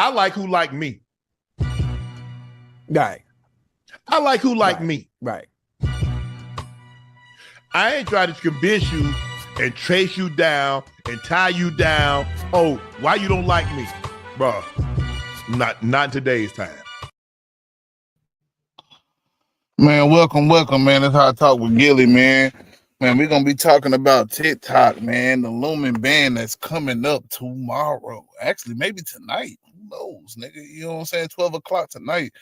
I like who like me. Right. I like who like me. Right. I ain't trying to convince you and trace you down and tie you down. Oh, why you don't like me? Bruh, not today's time. Man, welcome, man. That's how I talk with Gilly, man. Man, we're gonna be talking about TikTok, man, the looming ban that's coming up tomorrow. Actually, maybe tonight. Who knows, nigga? You know what I'm saying? 12 o'clock tonight.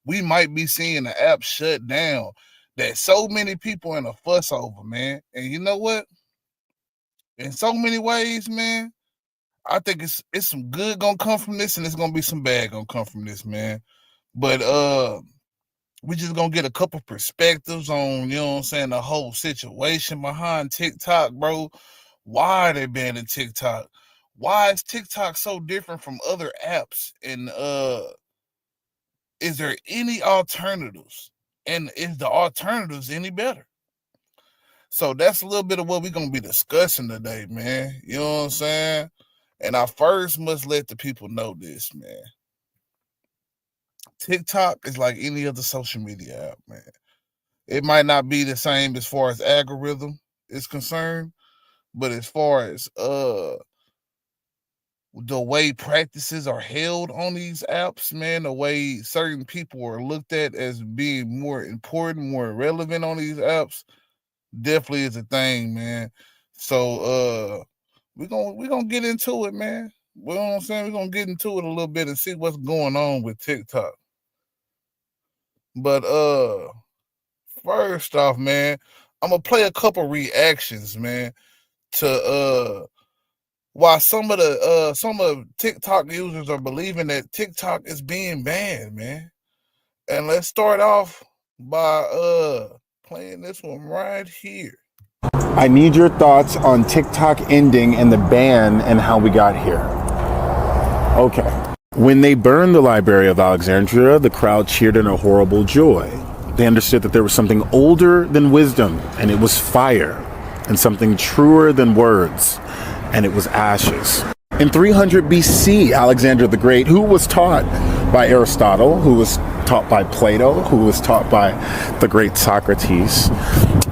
We might be seeing the app shut down that so many people in a fuss over, man. And you know what? In so many ways, man, I think it's some good gonna come from this, and it's gonna be some bad gonna come from this, man. But we just gonna get a couple perspectives on, you know what I'm saying, the whole situation behind TikTok, bro. Why are they banning TikTok? Why is TikTok so different from other apps? And is there any alternatives? And is the alternatives any better? So that's a little bit of what we're gonna be discussing today, man. You know what I'm saying? And I first must let the people know this, man. TikTok is like any other social media app, man. It might not be the same as far as algorithm is concerned, but as far as the way practices are held on these apps, man, the way certain people are looked at as being more important, more relevant on these apps, definitely is a thing, man. So we're gonna get into it, man. You know what I'm saying? We're gonna get into it a little bit and see what's going on with TikTok. But first off, man, I'm gonna play a couple reactions, man, to why some of TikTok users are believing that TikTok is being banned, man. And let's start off by playing this one right here. I need your thoughts on TikTok ending and the ban and how we got here. Okay. When they burned the Library of Alexandria, the crowd cheered in a horrible joy. They understood that there was something older than wisdom, and it was fire, and something truer than words, and it was ashes. In 300 BC, Alexander the Great, who was taught by Aristotle, who was taught by Plato, who was taught by the great Socrates,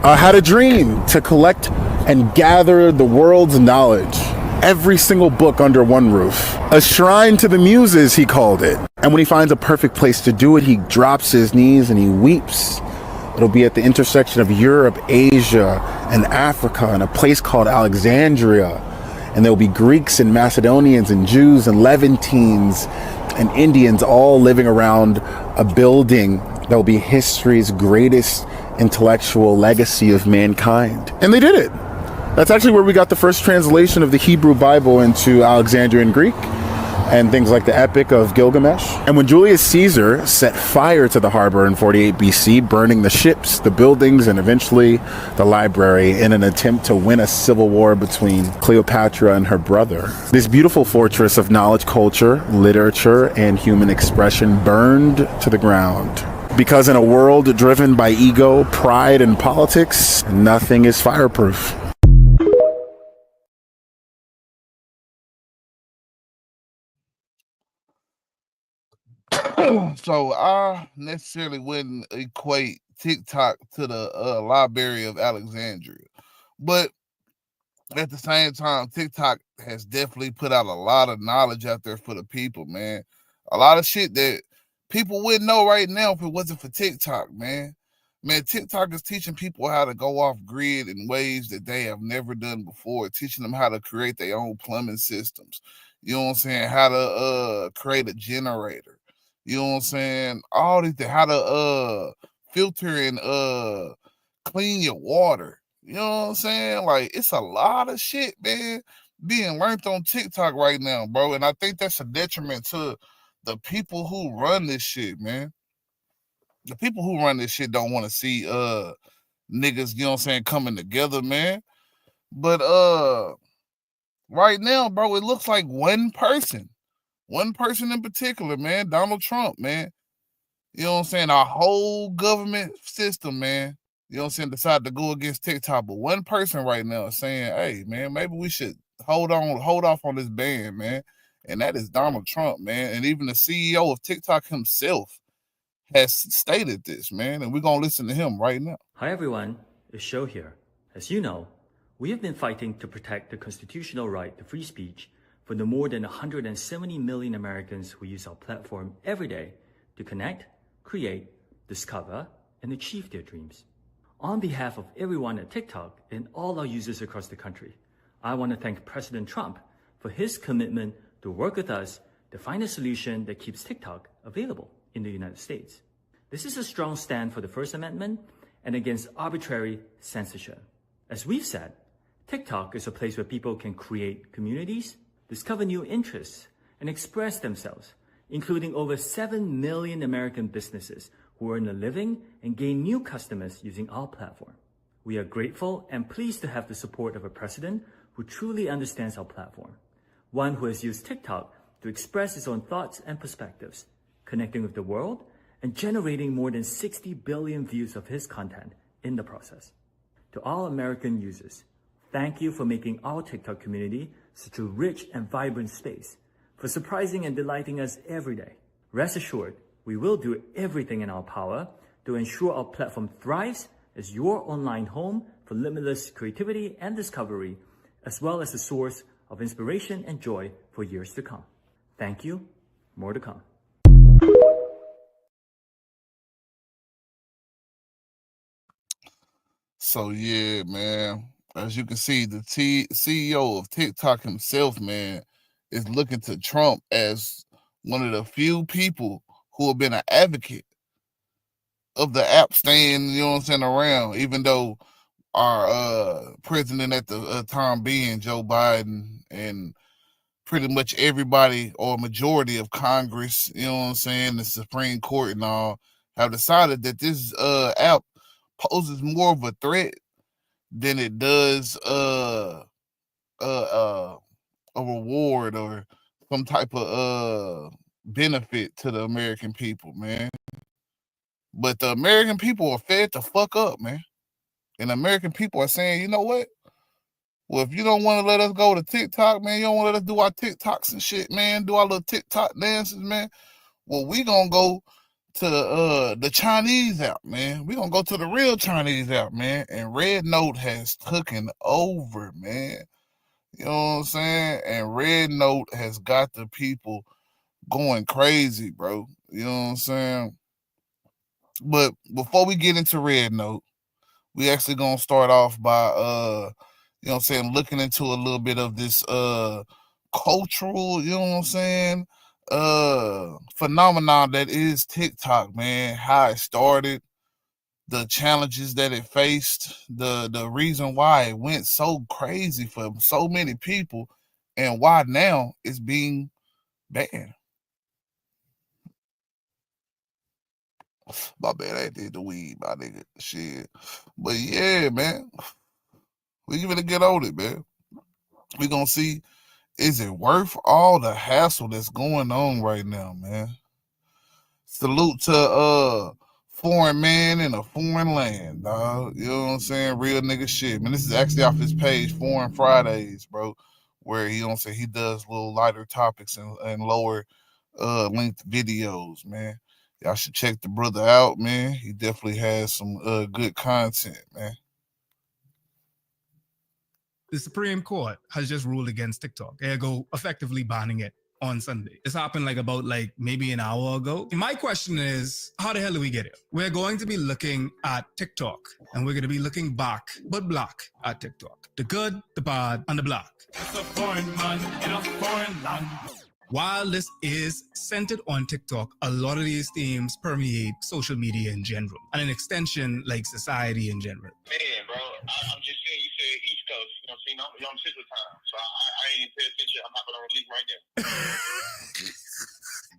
had a dream to collect and gather the world's knowledge. Every single book under one roof. A shrine to the muses, he called it. And when he finds a perfect place to do it, he drops his knees and he weeps. It'll be at the intersection of Europe, Asia, and Africa in a place called Alexandria. And there'll be Greeks and Macedonians and Jews and Levantines and Indians all living around a building that will be history's greatest intellectual legacy of mankind. And they did it. That's actually where we got the first translation of the Hebrew Bible into Alexandrian Greek and things like the Epic of Gilgamesh. And when Julius Caesar set fire to the harbor in 48 BC, burning the ships, the buildings, and eventually the library in an attempt to win a civil war between Cleopatra and her brother, this beautiful fortress of knowledge, culture, literature, and human expression burned to the ground. Because in a world driven by ego, pride, and politics, nothing is fireproof. So I necessarily wouldn't equate TikTok to the Library of Alexandria, but at the same time, TikTok has definitely put out a lot of knowledge out there for the people, man. A lot of shit that people wouldn't know right now if it wasn't for TikTok, man. Man, TikTok is teaching people how to go off grid in ways that they have never done before, teaching them how to create their own plumbing systems. You know what I'm saying? How to create a generator. You know what I'm saying? All these things, how to filter and clean your water. You know what I'm saying? Like, it's a lot of shit, man, being learned on TikTok right now, bro. And I think that's a detriment to the people who run this shit, man. The people who run this shit don't want to see niggas, you know what I'm saying, coming together, man. But right now, bro, it looks like one person in particular, man, Donald Trump, man. You know what I'm saying? Our whole government system, man, you know what I'm saying, decided to go against TikTok. But one person right now is saying, hey, man, maybe we should hold off on this ban, man. and that is Donald Trump, man. And even the CEO of TikTok himself has stated this, man. And we're going to listen to him right now. Hi, everyone. It's Show here. As you know, we have been fighting to protect the constitutional right to free speech for the more than 170 million Americans who use our platform every day to connect, create, discover, and achieve their dreams. On behalf of everyone at TikTok and all our users across the country, I want to thank President Trump for his commitment to work with us to find a solution that keeps TikTok available in the United States. This is a strong stand for the First Amendment and against arbitrary censorship. As we've said, TikTok is a place where people can create communities, discover new interests, and express themselves, including over 7 million American businesses who earn a living and gain new customers using our platform. We are grateful and pleased to have the support of a president who truly understands our platform, one who has used TikTok to express his own thoughts and perspectives, connecting with the world and generating more than 60 billion views of his content in the process. To all American users, thank you for making our TikTok community such a rich and vibrant space, for surprising and delighting us every day. Rest assured, we will do everything in our power to ensure our platform thrives as your online home for limitless creativity and discovery, as well as a source of inspiration and joy for years to come. Thank you. More to come. So yeah, man, as you can see, the CEO of TikTok himself, man, is looking to Trump as one of the few people who have been an advocate of the app staying, you know what I'm saying, around, even though our president at the time being Joe Biden and pretty much everybody or majority of Congress, you know what I'm saying, the Supreme Court and all, have decided that this app poses more of a threat than it does a reward or some type of benefit to the American people, man. But the American people are fed the fuck up, man. And American people are saying, you know what? Well, if you don't want to let us go to TikTok, man, you don't want to let us do our TikToks and shit, man, do our little TikTok dances, man. Well, we gonna go to the Chinese app, man. We gonna go to the real Chinese app, man. And Red Note has taken over, man. You know what I'm saying? And Red Note has got the people going crazy, bro. You know what I'm saying? But before we get into Red Note, we actually gonna start off by you know what I'm saying, looking into a little bit of this cultural, you know what I'm saying, phenomenon that is TikTok, man. How it started, the challenges that it faced, the reason why it went so crazy for so many people, and why now it's being banned. My bad, I did the weed, my nigga. Shit. But yeah, man. We gonna get on it, man. We gonna see, is it worth all the hassle that's going on right now, man? Salute to foreign man in a foreign land, dog. You know what I'm saying? Real nigga shit, man. This is actually off his page, Foreign Fridays, bro, where he don't say he does little lighter topics and lower length videos, man. Y'all should check the brother out, man. He definitely has some good content, man. The Supreme Court has just ruled against TikTok. Ergo, effectively banning it on Sunday. This happened about maybe an hour ago. My question is, how the hell do we get here? We're going to be looking at TikTok, and we're going to be looking back, but black, at TikTok. The good, the bad, and the black. It's a foreign man in a foreign land. While this is centered on TikTok, a lot of these themes permeate social media in general, and an extension society in general. Man, bro, I'm just saying, you said East Coast, you know what I'm saying? I'm on Central Time, so I ain't even pay attention. I'm not going to release right now.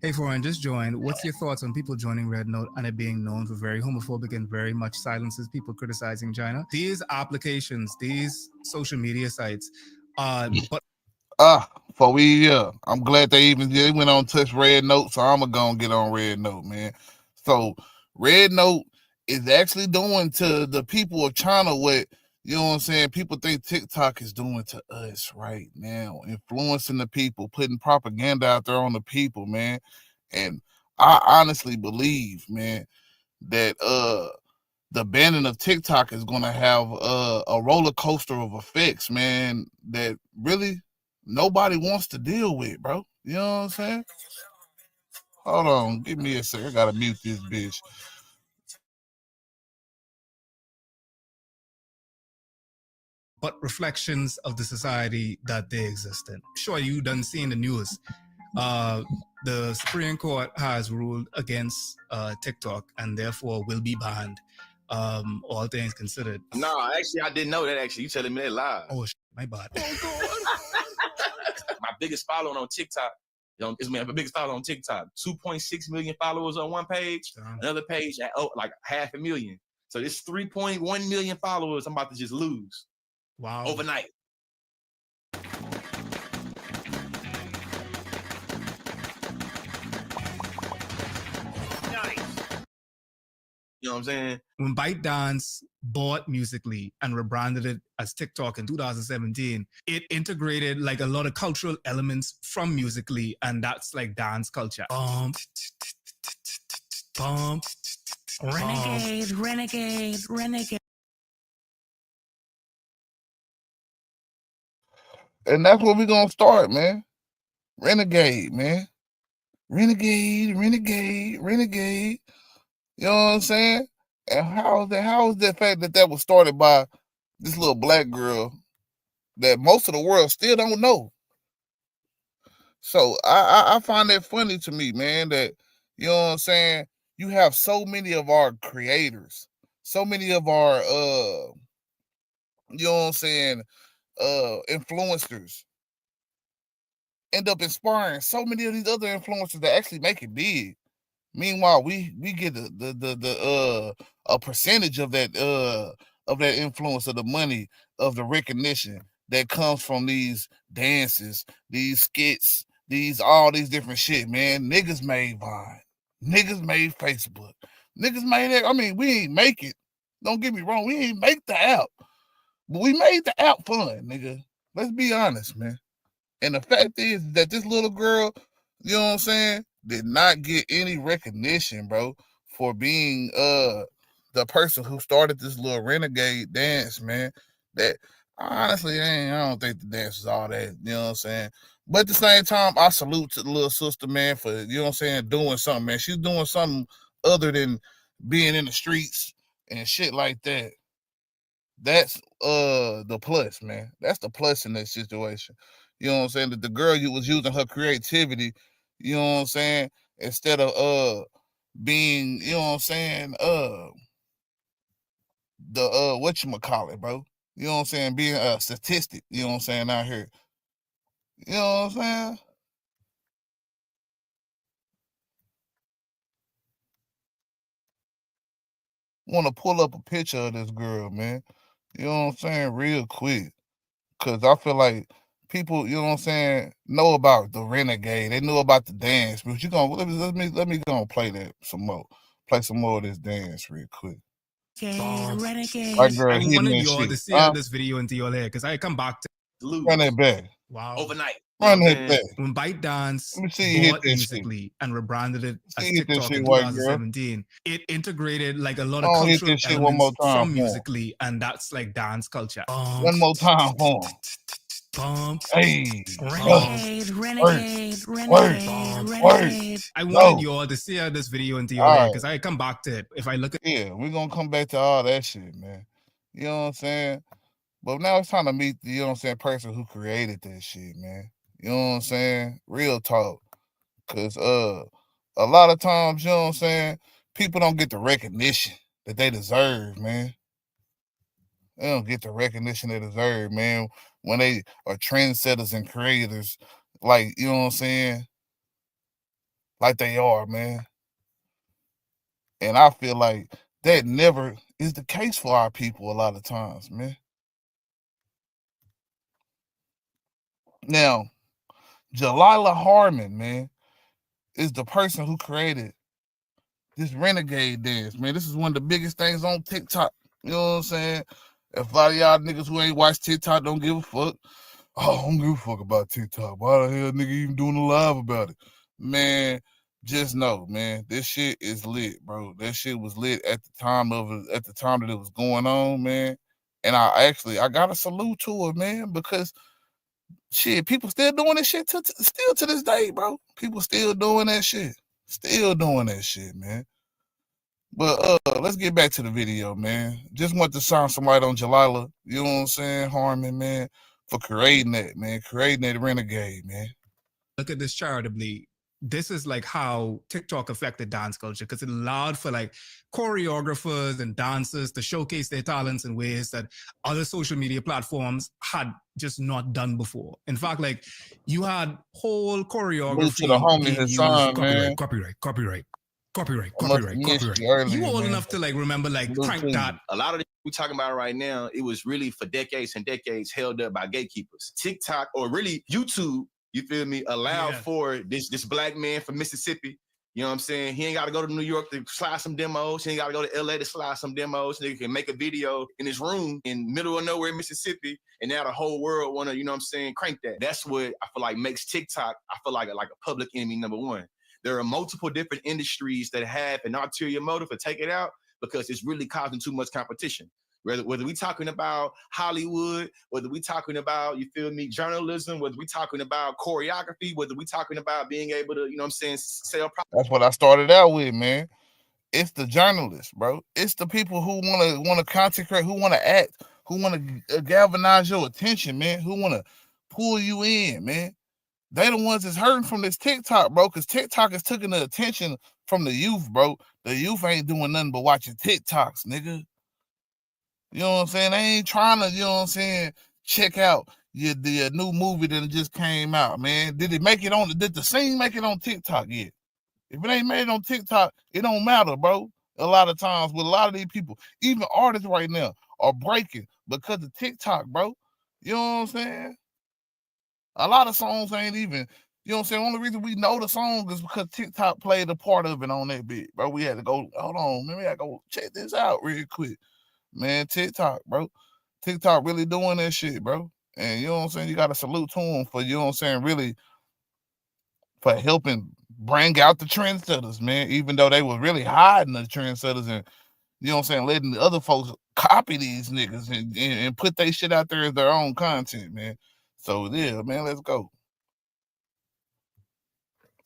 Hey, Foreign, just joined. What's your thoughts on people joining Red Note and it being known for very homophobic and very much silences people criticizing China? These applications, these social media sites, I'm glad they went on touch Red Note, so I'm gonna get on Red Note, man. So Red Note is actually doing to the people of China what you know what I'm saying, people think TikTok is doing to us right now, influencing the people, putting propaganda out there on the people, man. And I honestly believe, man, that the banning of TikTok is gonna have a roller coaster of effects, man, that really nobody wants to deal with, bro. You know what I'm saying? Hold on, give me a second. I gotta mute this bitch. But reflections of the society that they exist in. Sure, you done seen the news. The Supreme Court has ruled against TikTok and therefore will be banned. All things considered. No, actually, I didn't know that. Actually, you telling me that live. Oh, my bad. My biggest follower on TikTok. It's my biggest follower on TikTok. 2.6 million followers on one page. Another page at like 500,000. So this 3.1 million followers I'm about to just lose. Wow. Overnight. You know what I'm saying? When ByteDance bought Musically and rebranded it as TikTok in 2017, it integrated like a lot of cultural elements from Musically, and that's like dance culture. Renegade, renegade, renegade. And that's where we're gonna start, man. Renegade, man. Renegade, renegade, renegade. You know what I'm saying? And how is that fact that was started by this little black girl that most of the world still don't know? So I find that funny to me, man, that, you know what I'm saying, you have so many of our creators, so many of our you know what I'm saying, influencers end up inspiring so many of these other influencers that actually make it big. Meanwhile, we get a percentage of that influence, of the money, of the recognition that comes from these dances, these skits, all these different shit, man. Niggas made Vine, niggas made Facebook, niggas made it. I mean, we ain't make it. Don't get me wrong, we ain't make the app, but we made the app fun, nigga. Let's be honest, man. And the fact is that this little girl, you know what I'm saying, did not get any recognition, bro, for being the person who started this little renegade dance, man. That honestly, I don't think the dance is all that, you know what I'm saying? But at the same time, I salute to the little sister, man, for, you know what I'm saying, doing something, man. She's doing something other than being in the streets and shit like that. That's the plus, man. That's the plus in that situation. You know what I'm saying? That the girl was using her creativity, you know what I'm saying, instead of being, you know what I'm saying, the whatchamacallit, bro. You know what I'm saying, being a statistic, you know what I'm saying, out here. You know what I'm saying? Want to pull up a picture of this girl, man. You know what I'm saying, real quick. Cause I feel like people, you know what I'm saying, know about the renegade. They know about the dance. But you gonna let me go and play that some more. Play some more of this dance real quick. Renegade. That girl I hitting wanted that you all shit. to see this video into your head because I come back to Lose. Run that back. wow. Overnight. Run that back. When ByteDance Let me see you hit bought that shit. Musically and rebranded it as See you hit that TikTok shit, in white girl. 2017, it integrated like a lot of Oh, hit cultural this shit one elements more time from for 'em. Musically, and that's like dance culture. One more time for 'em. Hey. Renegade, renegade, renegade, renegade. I wanted Go. you all to see this video into your All head right. because I come back to it. If I look at Yeah, we're gonna come back to all that shit, man. You know what I'm saying? But now it's time to meet the, you know what I'm saying, person who created that shit, man. You know what I'm saying? Real talk. Cause a lot of times, you know what I'm saying, people don't get the recognition that they deserve, man. They don't get the recognition they deserve, man, when they are trendsetters and creators, like, you know what I'm saying, like they are, man. And I feel like that never is the case for our people a lot of times, man. Now, Jalila Harmon, man, is the person who created this renegade dance, man. This is one of the biggest things on TikTok. You know what I'm saying? If a lot of y'all niggas who ain't watched TikTok don't give a fuck, oh, I don't give a fuck about TikTok. Why the hell nigga even doing a live about it? Man, just know, man, this shit is lit, bro. That shit was lit at the time that it was going on, man. And I gotta salute to it, man, because shit, people still doing this shit still to this day, bro. People still doing that shit. Still doing that shit, man. But let's get back to the video, man. Just want to shine some light on Jalila, you know what I'm saying, Harmon, man, for creating that, man, creating that renegade, man. Look at this charitably. This is like how TikTok affected dance culture because it allowed for like choreographers and dancers to showcase their talents in ways that other social media platforms had just not done before. In fact, like you had whole choreography Move to the homie being Hassan, used. man. Copyright. Early, You old man. enough to like remember like Salute Crank to you. That. A lot of the we talking about right now, it was really for decades and decades held up by gatekeepers. TikTok, or really YouTube, you feel me, allowed for this black man from Mississippi. You know what I'm saying? He ain't got to go to New York to slide some demos. He ain't got to go to LA to slide some demos. Nigga can make a video in his room in middle of nowhere, Mississippi, and now the whole world want to, you know what I'm saying, crank that. That's what I feel like makes TikTok, I feel like a public enemy number one. There are multiple different industries that have an ulterior motive to take it out because it's really causing too much competition. Whether we talking about Hollywood, whether we talking about, you feel me, journalism, whether we talking about choreography, whether we talking about being able to, you know what I'm saying, sell products. That's what I started out with, man. It's the journalists, bro. It's the people who want to content create, who want to act, who want to galvanize your attention, man, who want to pull you in, man. They the ones that's hurting from this TikTok, bro, because TikTok is taking the attention from the youth, bro. The youth ain't doing nothing but watching TikToks, nigga. You know what I'm saying? They ain't trying to, you know what I'm saying, check out the new movie that just came out, man. Did the scene make it on TikTok yet? If it ain't made it on TikTok, it don't matter, bro. A lot of times with a lot of these people, even artists right now are breaking because of TikTok, bro. You know what I'm saying? A lot of songs ain't even, you know what I'm saying? Only reason we know the song is because TikTok played a part of it on that bit, bro. We had to go, hold on, man, we gotta go check this out real quick. Man, TikTok, bro. TikTok really doing that shit, bro. And you know what I'm saying? You gotta salute to them for, you know what I'm saying, really for helping bring out the trendsetters, man. Even though they were really hiding the trendsetters and, you know what I'm saying, letting the other folks copy these niggas and put their shit out there as their own content, man. So yeah, man, let's go.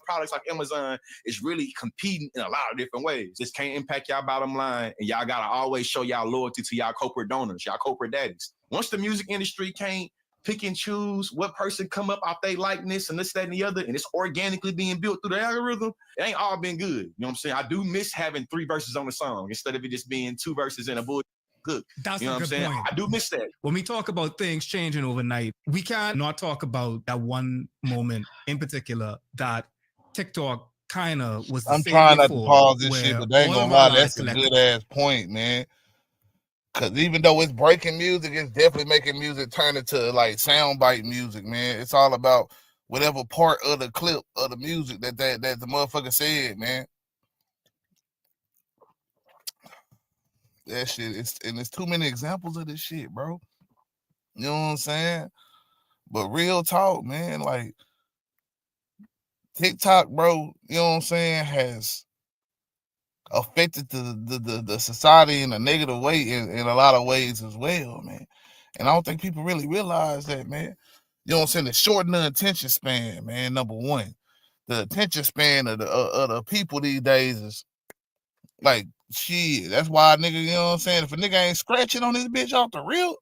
Products like Amazon is really competing in a lot of different ways. This can't impact y'all bottom line, and y'all gotta always show y'all loyalty to y'all corporate donors, y'all corporate daddies. Once the music industry can't pick and choose what person come up off their likeness and this, that, and the other, and it's organically being built through the algorithm, it ain't all been good. You know what I'm saying? I do miss having 3 verses on the song instead of it just being 2 verses and a bull hook. That's you know a what I'm good saying? point. I do miss that. When we talk about things changing overnight, we can't not talk about that one moment in particular that TikTok kind of was the I'm trying not to for, pause this where shit, but they ain't all gonna of our lie, that's a lives good ass point, man. Cause even though it's breaking music, it's definitely making music turn into like soundbite music, man. It's all about whatever part of the clip of the music that the motherfucker said, man. That shit is, and there's too many examples of this shit, bro. You know what I'm saying? But real talk, man, like TikTok, bro, you know what I'm saying, has affected the society in a negative way in a lot of ways as well, man. And I don't think people really realize that, man. You know what I'm saying? The shorten the attention span, man. Number one, the attention span of the people these days is like shit. That's why nigga, you know what I'm saying? If a nigga ain't scratching on this bitch off the real,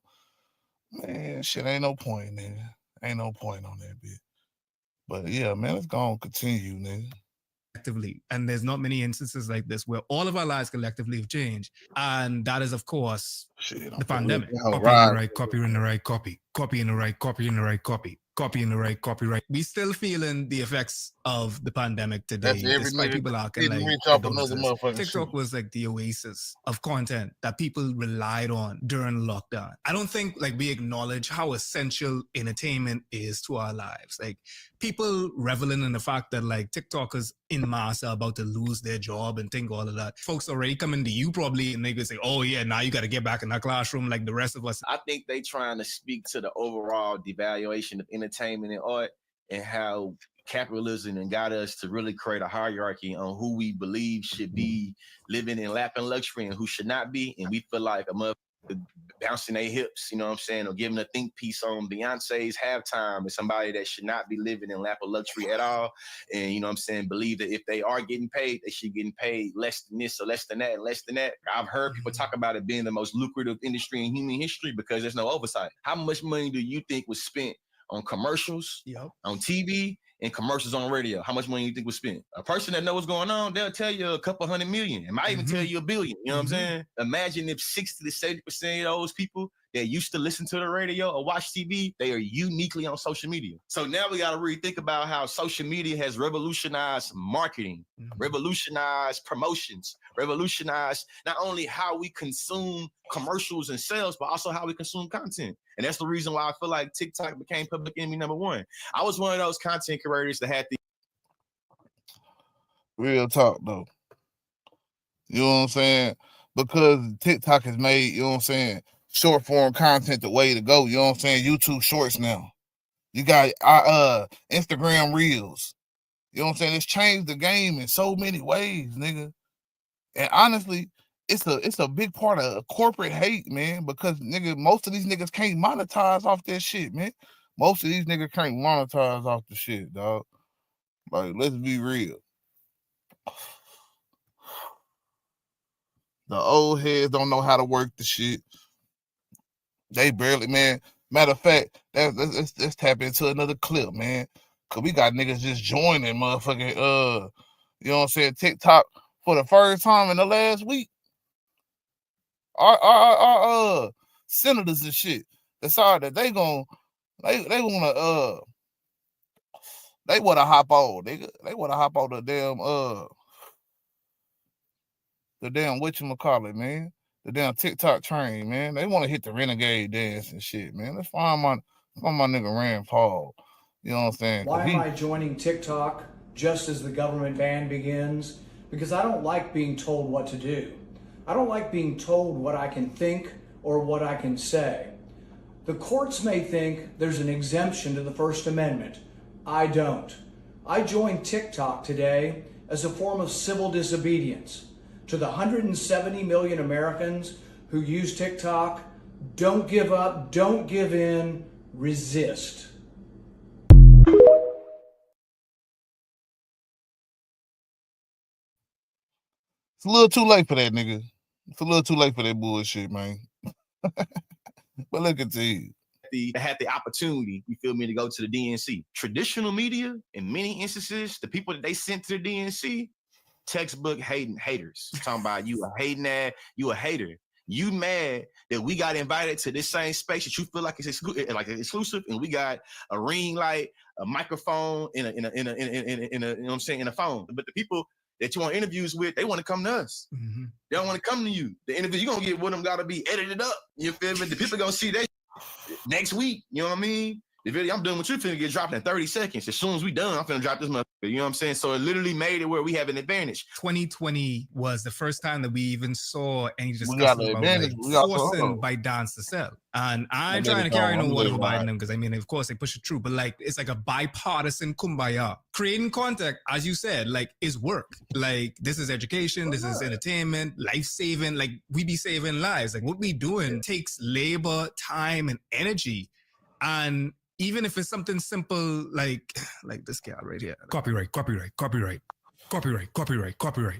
man, shit ain't no point, nigga. Ain't no point on that bitch. But yeah, man, let's go and continue, nigga. collectively. And there's not many instances like this where all of our lives collectively have changed. And that is, of course, the pandemic. Copy in the right copy in the right copy. Copy in the right copy in the right copy. Copy in the right copyright. We still feeling the effects of the pandemic today, despite people acting like TikTok was like the oasis of content that people relied on during lockdown. I don't think like we acknowledge how essential entertainment is to our lives. Like people reveling in the fact that like TikTokers in mass are about to lose their job and think all of that. Folks already coming to you probably and they could say, oh yeah, now you got to get back in our classroom like the rest of us. I think they trying to speak to the overall devaluation of entertainment and art and how capitalism and got us to really create a hierarchy on who we believe should be living in lap and luxury and who should not be. And we feel like a mother bouncing their hips, you know what I'm saying, or giving a think piece on Beyonce's halftime is somebody that should not be living in lap of luxury at all. And, you know what I'm saying, believe that if they are getting paid, they should getting paid less than this or less than that, less than that. I've heard people talk about it being the most lucrative industry in human history because there's no oversight. How much money do you think was spent on commercials, on TV, and commercials on radio? How much money you think was spent? A person that knows what's going on, they'll tell you a couple $100 million. It might even tell you $1 billion. You know what I'm saying? Imagine if 60 to 70% of those people that used to listen to the radio or watch TV, they are uniquely on social media. So now we got to really think about how social media has revolutionized marketing, revolutionized promotions, revolutionized not only how we consume commercials and sales, but also how we consume content. And that's the reason why I feel like TikTok became public enemy #1. I was one of those content creators that had the real talk though. You know what I'm saying? Because TikTok has made, you know what I'm saying, short form content the way to go. You know what I'm saying? YouTube Shorts now. You got Instagram Reels. You know what I'm saying? It's changed the game in so many ways, nigga. And honestly, it's a big part of corporate hate, man, because nigga, most of these niggas can't monetize off that shit, man. Most of these niggas can't monetize off the shit, dog. Like, let's be real. The old heads don't know how to work the shit. They barely, man. Matter of fact, let's tap into another clip, man. Cause we got niggas just joining motherfucking you know what I'm saying, TikTok for the first time in the last week. Our senators and shit decided that they wanna hop on. They wanna hop on the damn whatchamacallit, man. The damn TikTok train, man. They want to hit the renegade dance and shit, man. Let's find my nigga Rand Paul. You know what I'm saying? Why am I joining TikTok just as the government ban begins? Because I don't like being told what to do. I don't like being told what I can think or what I can say. The courts may think there's an exemption to the First Amendment. I don't. I joined TikTok today as a form of civil disobedience. To the 170 million Americans who use TikTok, don't give up, don't give in, resist. It's a little too late for that, nigga. It's a little too late for that bullshit, man. But look at you. Had the opportunity, you feel me, to go to the DNC. Traditional media, in many instances, the people that they sent to the DNC, textbook hating haters. Talking about you a hating ass, you a hater. You mad that we got invited to this same space that you feel like it's exclusive, and we got a ring light, a microphone, in a you know what I'm saying, in a phone. But the people that you want interviews with, they want to come to us. They don't want to come to you. The interview you gonna get with them gotta be edited up. You feel me? The people gonna see that next week. You know what I mean? The video I'm doing with you finna get dropped in 30 seconds. As soon as we done, I'm finna drop this motherfucker. You know what I'm saying? So it literally made it where we have an advantage. 2020 was the first time that we even saw any discussion about like, forcing by dance to sell. And I ain't trying to carry no one over Biden because I mean, of course, they push it through, but like it's like a bipartisan kumbaya. Creating content, as you said, like is work. Like this is education, this is entertainment, life saving. Like we be saving lives. Like what we doing takes labor, time, and energy. And even if it's something simple like this guy right here. Copyright.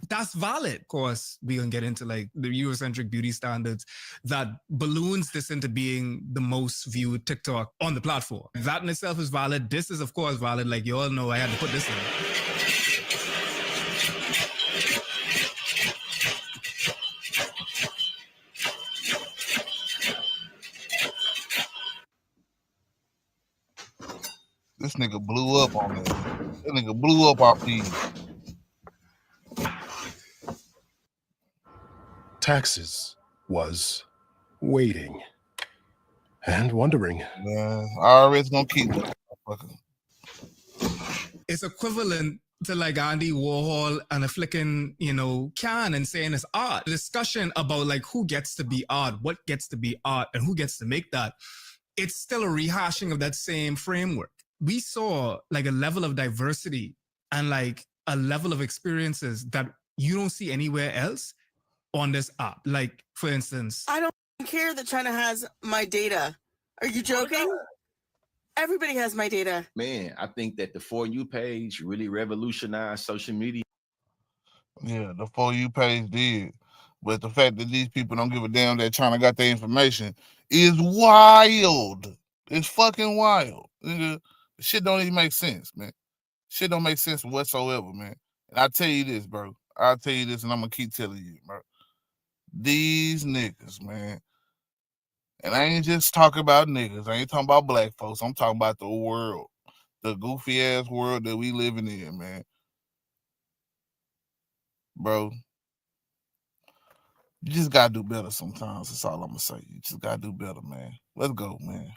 That's valid. Of course, we're going to get into like the Eurocentric beauty standards that balloons this into being the most viewed TikTok on the platform. That in itself is valid. This is, of course, valid. Like you all know, I had to put this in. This nigga blew up on this. This nigga blew up off these. Taxes was waiting and wondering. Yeah, IRS gonna keep it. It's equivalent to like Andy Warhol and a flicking, can and saying it's art. The discussion about like who gets to be art, what gets to be art, and who gets to make that, it's still a rehashing of that same framework. We saw like a level of diversity and like a level of experiences that you don't see anywhere else on this app. Like, for instance, I don't care that China has my data. Are you joking? Everybody has my data. Man, I think that the For You page really revolutionized social media. Yeah, the For You page did. But the fact that these people don't give a damn that China got their information is wild. It's fucking wild. Nigga, shit don't even make sense, man. Shit don't make sense whatsoever, man. And I tell you this, bro. I'll tell you this, and I'm gonna keep telling you, bro. These niggas, man. And I ain't just talking about niggas. I ain't talking about black folks. I'm talking about the world. The goofy ass world that we living in, man. Bro. You just gotta do better sometimes. That's all I'm gonna say. You just gotta do better, man. Let's go, man.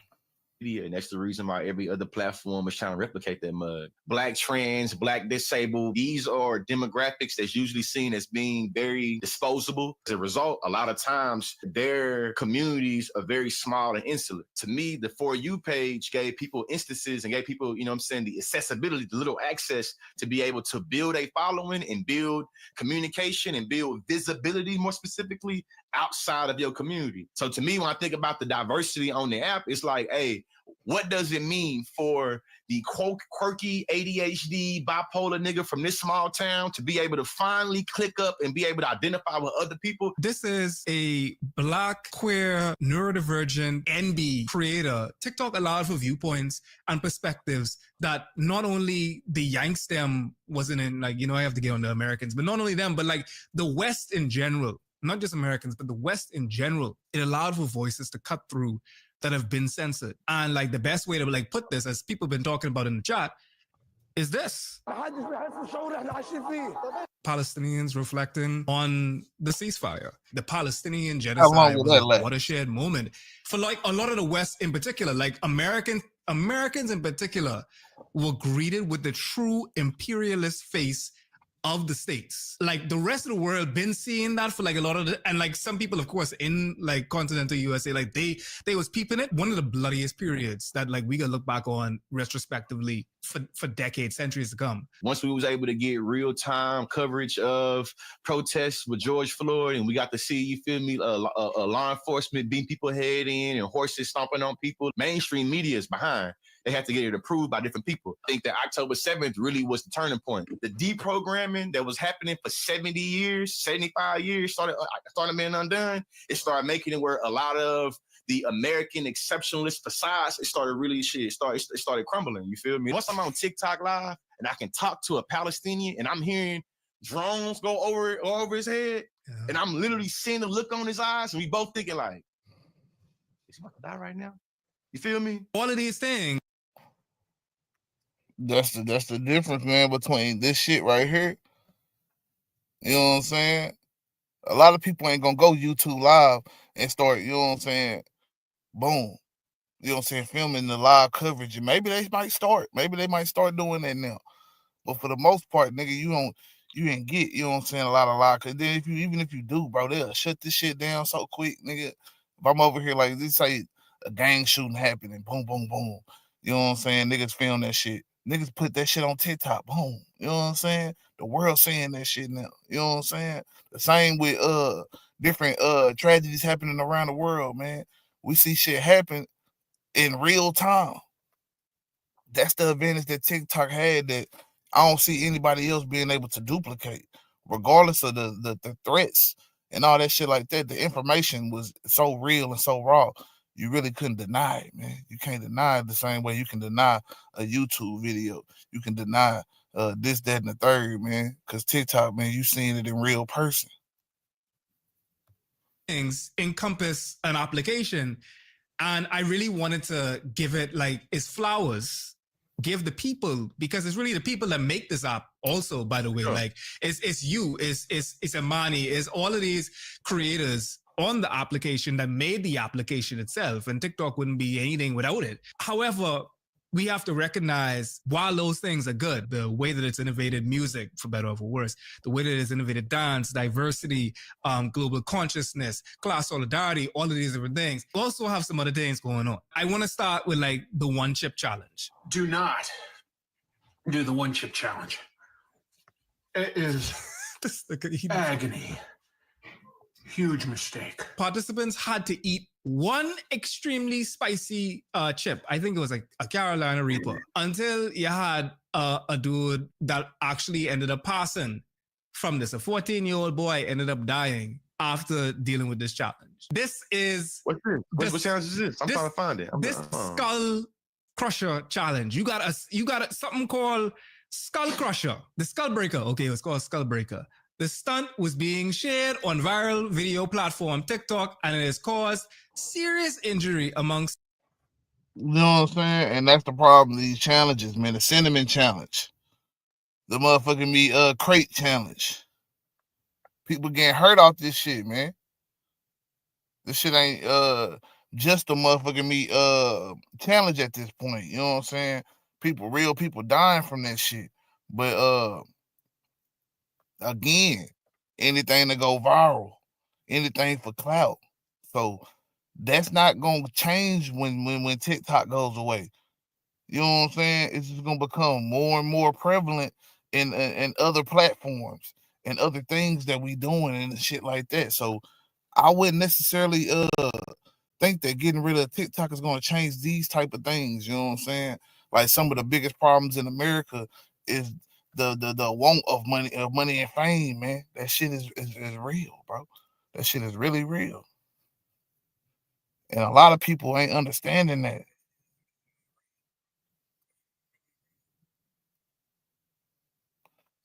And that's the reason why every other platform is trying to replicate that mud. Black trans, black disabled, these are demographics that's usually seen as being very disposable. As a result, a lot of times their communities are very small and insular. To me, the For You page gave people instances and gave people, the accessibility, the little access to be able to build a following and build communication and build visibility, more specifically, outside of your community. So to me, when I think about the diversity on the app, it's like, hey, what does it mean for the quirky ADHD bipolar nigga from this small town to be able to finally click up and be able to identify with other people? This is a black, queer, neurodivergent, NB creator. TikTok allowed for viewpoints and perspectives that not only the Yanks them wasn't in, like, I have to get on the Americans, but not only them, but like the West in general, not just Americans, but the West in general. It allowed for voices to cut through that have been censored. And like the best way to like put this, as people have been talking about in the chat, is this. Palestinians reflecting on the ceasefire, the Palestinian genocide was a watershed moment for like a lot of the West in particular. Like Americans in particular were greeted with the true imperialist face of the States. Like the rest of the world been seeing that for like a lot of and like some people, of course, in like continental USA, like they was peeping it. One of the bloodiest periods that like we could look back on retrospectively for decades, centuries to come. Once we was able to get real-time coverage of protests with George Floyd, and we got to see, you feel me, law enforcement beating people head in and horses stomping on people, mainstream media is behind. They have to get it approved by different people. I think that October 7th really was the turning point. The deprogramming that was happening for 70 years, 75 years, started being undone. It started making it where a lot of the American exceptionalist facades, it started crumbling, you feel me? Once I'm on TikTok live and I can talk to a Palestinian and I'm hearing drones go over his head, and I'm literally seeing the look on his eyes, and we both thinking like, is he about to die right now? You feel me? All of these things. That's the difference, man, between this shit right here. You know what I'm saying? A lot of people ain't gonna go YouTube live and start, you know what I'm saying, boom. You know what I'm saying, filming the live coverage. And maybe they might start doing that now. But for the most part, nigga, you ain't get, you know what I'm saying, a lot of live. Cause then even if you do, bro, they'll shut this shit down so quick, nigga. If I'm over here like this, say a gang shooting happening, boom, boom, boom. You know what I'm saying? Niggas film that shit. Niggas put that shit on TikTok, boom. You know what I'm saying? The world saying that shit now. You know what I'm saying? The same with different tragedies happening around the world, man. We see shit happen in real time. That's the advantage that TikTok had that I don't see anybody else being able to duplicate, regardless of the threats and all that shit like that. The information was so real and so raw. You really couldn't deny it, man. You can't deny it the same way you can deny a YouTube video. You can deny this, that, and the third, man. Because TikTok, man, you seen it in real person. Things encompass an application, and I really wanted to give it like its flowers. Give the people, because it's really the people that make this app also, by the way. Sure. Like it's you, it's Amani, it's all of these creators on the application that made the application itself, and TikTok wouldn't be anything without it. However, we have to recognize while those things are good, the way that it's innovated music, for better or for worse, the way that it's innovated dance, diversity, global consciousness, class solidarity, all of these different things, we also have some other things going on. I want to start with like the one chip challenge. Do not do the one chip challenge. It is agony. Huge mistake. Participants had to eat one extremely spicy chip. I think it was like a Carolina Reaper, until you had a dude that actually ended up passing from this. A 14-year-old boy ended up dying after dealing with this challenge. This is What's this? What challenge is this? I'm trying to find it. This skull crusher challenge. You got something called skull crusher. The skull breaker. Okay, it was called skull breaker. The stunt was being shared on viral video platform TikTok, and it has caused serious injury amongst. You know what I'm saying? And that's the problem with these challenges, man. The cinnamon challenge, the motherfucking me crate challenge. People getting hurt off this shit, man. This shit ain't just a motherfucking me challenge at this point. You know what I'm saying? Real people dying from that shit. But again, anything to go viral, anything for clout. So that's not gonna change when TikTok goes away. You know what I'm saying? It's just gonna become more and more prevalent in other platforms and other things that we doing and shit like that. So I wouldn't necessarily think that getting rid of TikTok is gonna change these type of things. You know what I'm saying? Like some of the biggest problems in America is the want of money and fame, man. That shit is real, bro. That shit is really real. And a lot of people ain't understanding that.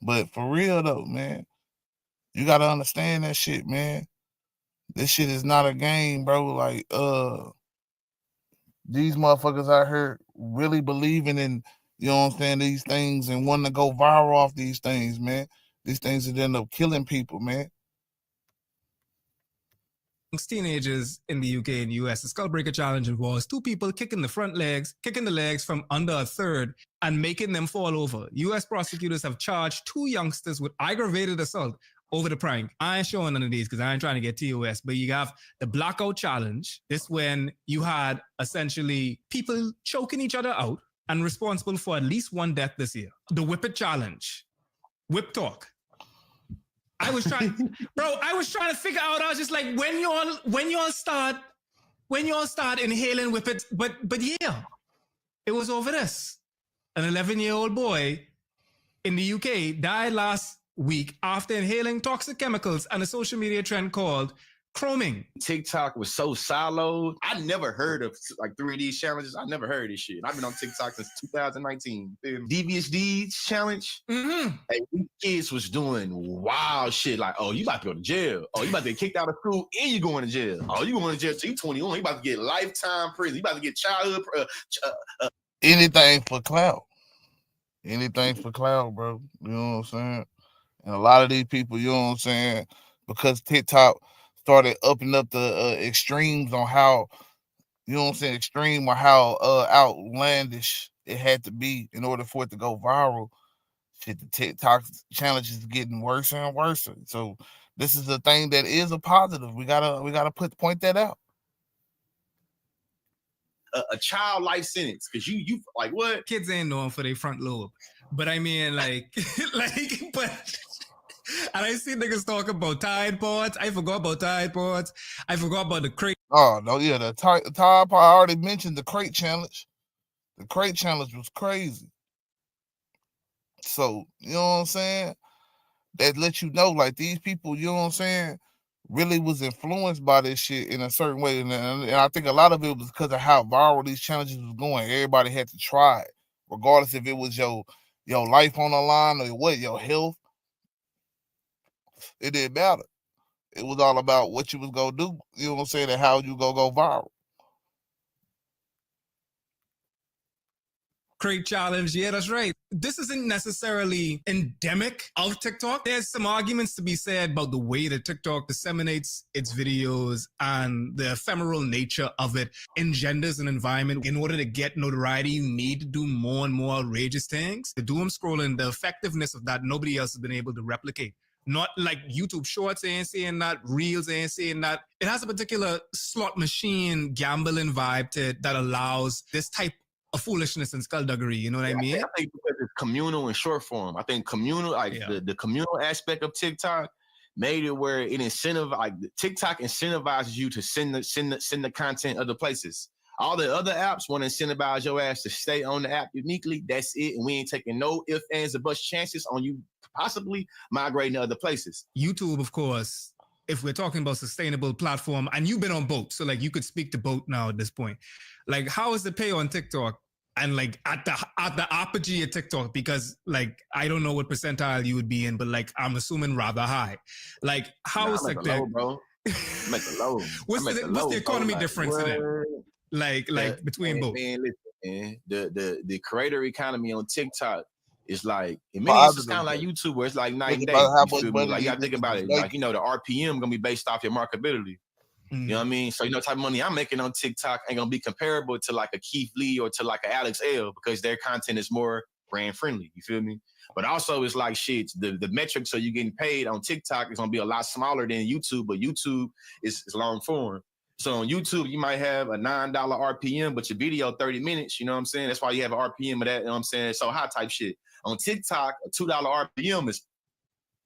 But for real though, man, you gotta understand that shit, man. This shit is not a game, bro. Like, these motherfuckers out here really believing in, you know what I'm saying, these things and wanting to go viral off these things, man. These things that end up killing people, man. Teenagers in the UK and US. The skull breaker challenge involves two people kicking the legs from under a third and making them fall over. US prosecutors have charged two youngsters with aggravated assault over the prank. I ain't showing none of these because I ain't trying to get TOS, but you have the blackout challenge. This when you had essentially people choking each other out and responsible for at least one death this year. The whip it challenge. Whip talk. I was trying to figure out. I was just like, when y'all start inhaling whip it, but yeah, it was over this. An 11-year-old boy in the UK died last week after inhaling toxic chemicals and a social media trend called chroming. TikTok was so siloed. I never heard of like 3D challenges. I never heard of this shit. I've been on TikTok since 2019. Devious Deeds challenge. Mm-hmm. Hey, these kids was doing wild shit. Like, oh, you about to go to jail. Oh, you about to get kicked out of school and you going to jail. Oh, you going to jail till you 21. You about to get lifetime prison. You about to get childhood. Anything for clout. Anything for clout, bro. You know what I'm saying? And a lot of these people, you know what I'm saying, because TikTok started upping up the extremes on how, you know what I'm saying, extreme or how outlandish it had to be in order for it to go viral. Shit, the TikTok challenge is getting worse and worse. So this is a thing that is a positive. We gotta point that out. A child life sentence, because you like what? Kids ain't known for their front lobe, but I mean like but. And I see niggas talk about Tide Pods. I forgot about Tide Pods. I forgot about the crate. Oh, no, yeah, the Tide Pod, I already mentioned the crate challenge. The crate challenge was crazy. So, you know what I'm saying? That lets you know, like, these people, you know what I'm saying, really was influenced by this shit in a certain way. And I think a lot of it was because of how viral these challenges was going. Everybody had to try it, regardless if it was your life on the line or what, your health. It didn't matter. It was all about what you was gonna do, you know what I'm saying, and how you gonna go viral. crate challenge. Yeah, that's right. This isn't necessarily endemic of TikTok. There's some arguments to be said about the way that TikTok disseminates its videos and the ephemeral nature of it engenders an environment. In order to get notoriety, you need to do more and more outrageous things. The doom scrolling, the effectiveness of that, nobody else has been able to replicate. Not like YouTube Shorts ain't saying that, Reels ain't saying that. It has a particular slot machine gambling vibe to it that allows this type of foolishness and skullduggery. You know what I mean? I think because it's communal and short form. I think communal, like the communal aspect of TikTok made it where it TikTok incentivizes you to send the content other places. All the other apps want to incentivize your ass to stay on the app uniquely. That's it. And we ain't taking no ifs, ands, or buts chances on you possibly migrating to other places. YouTube, of course, if we're talking about sustainable platform, and you've been on both, so like you could speak to both now at this point. Like, how is the pay on TikTok? And like at the apogee of TikTok, because like I don't know what percentile you would be in, but like I'm assuming rather high. Like how is like low, bro? Make it low. What's the economy difference in it? Like between both. Man, listen, man. The creator economy on TikTok is like, in many it's kind of like YouTube, where it's like night and day. Like you gotta think about it. Like, you know, the RPM gonna be based off your marketability. You know what I mean? So, you know, the type of money I'm making on TikTok ain't gonna be comparable to like a Keith Lee or to like a Alex L, because their content is more brand friendly. You feel me? But also it's like shit, the metrics so you getting paid on TikTok is gonna be a lot smaller than YouTube, but YouTube is long form. So on YouTube, you might have a $9 RPM, but your video 30 minutes, you know what I'm saying? That's why you have an RPM of that, you know what I'm saying? So high type shit. On TikTok, a $2 RPM is,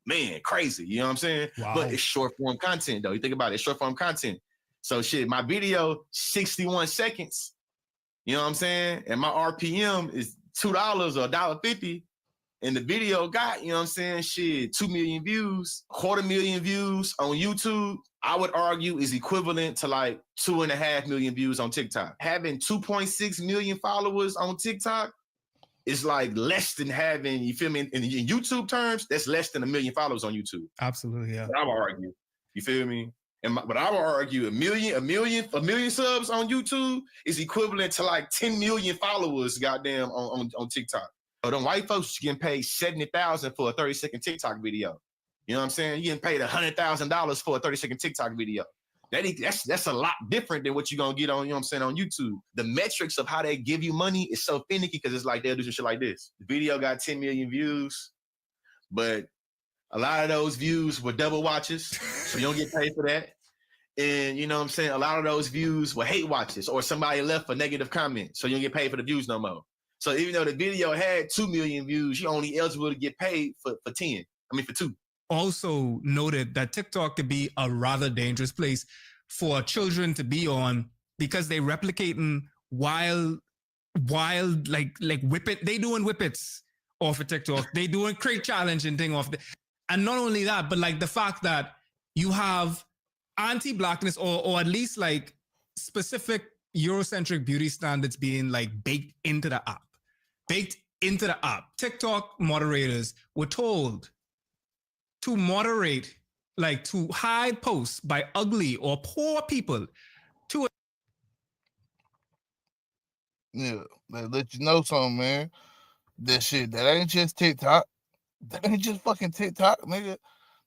man, crazy, you know what I'm saying? Wow. But it's short form content though. You think about it, it's short form content. So shit, my video, 61 seconds, you know what I'm saying? And my RPM is $2 or $1.50. And the video got, you know what I'm saying, shit, 2 million views, 250,000 views on YouTube, I would argue is equivalent to like 2.5 million views on TikTok. Having 2.6 million followers on TikTok is like less than having, you feel me, in YouTube terms, that's less than 1 million followers on YouTube. Absolutely, yeah. But I would argue, you feel me? But I would argue a million subs on YouTube is equivalent to like 10 million followers, goddamn, on TikTok. So them white folks getting paid $70,000 for a 30-second TikTok video. You know what I'm saying? You getting paid $100,000 for a 30-second TikTok video. That's a lot different than what you're gonna get on, you know what I'm saying, on YouTube. The metrics of how they give you money is so finicky because it's like they'll do some shit like this. The video got 10 million views, but a lot of those views were double watches, so you don't get paid for that. And you know what I'm saying? A lot of those views were hate watches, or somebody left a negative comment, so you don't get paid for the views no more. So even though the video had 2 million views, you only eligible to get paid for 10. I mean, for 2. Also noted that TikTok could be a rather dangerous place for children to be on because they replicating wild like whippet. They doing whippets off of TikTok. They doing crate challenge and thing off. And not only that, but like the fact that you have anti-blackness or at least like specific Eurocentric beauty standards being like baked into the app. TikTok moderators were told to moderate, like to hide posts by ugly or poor people. Yeah, they let you know something, man. That shit, that ain't just TikTok. That ain't just fucking TikTok, nigga.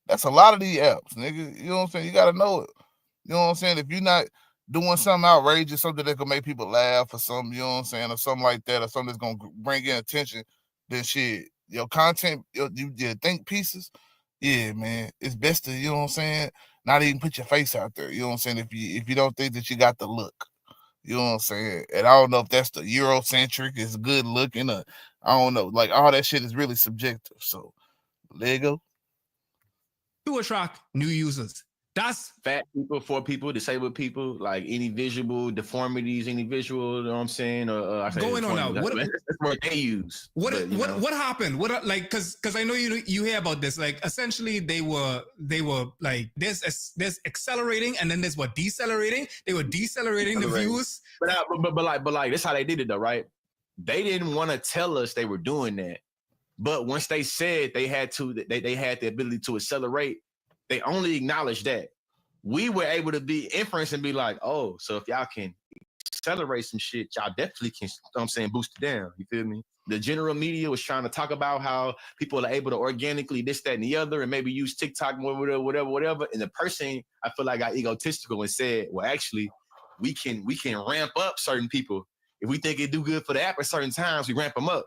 That's a lot of these apps, nigga. You know what I'm saying? You gotta know it. You know what I'm saying? If you're not doing something outrageous, something that can make people laugh or something, you know what I'm saying, or something like that, or something that's gonna bring in attention, then shit, your content, your think pieces, yeah, man, it's best to, you know what I'm saying, not even put your face out there. You know what I'm saying? If you don't think that you got the look, you know what I'm saying? And I don't know if that's the Eurocentric is good looking, or I don't know. Like all that shit is really subjective. So Lego to attract new users. That's fat people, poor people, disabled people, like any visual deformities, any visual, you know what I'm saying? Or going on now. That's what they use. What happened? What like because I know you hear about this. Like essentially they were like there's accelerating and then there's decelerating. They were decelerating the views. But like that's how they did it though, right? They didn't want to tell us they were doing that. But once they said they had they had the ability to accelerate, they only acknowledged that. We were able to be inference and be like, oh, so if y'all can accelerate some shit, y'all definitely can, I'm saying, boost it down. You feel me? The general media was trying to talk about how people are able to organically this, that, and the other, and maybe use TikTok more, whatever. And the person, I feel like, got egotistical and said, well, actually, we can ramp up certain people. If we think it do good for the app at certain times, we ramp them up.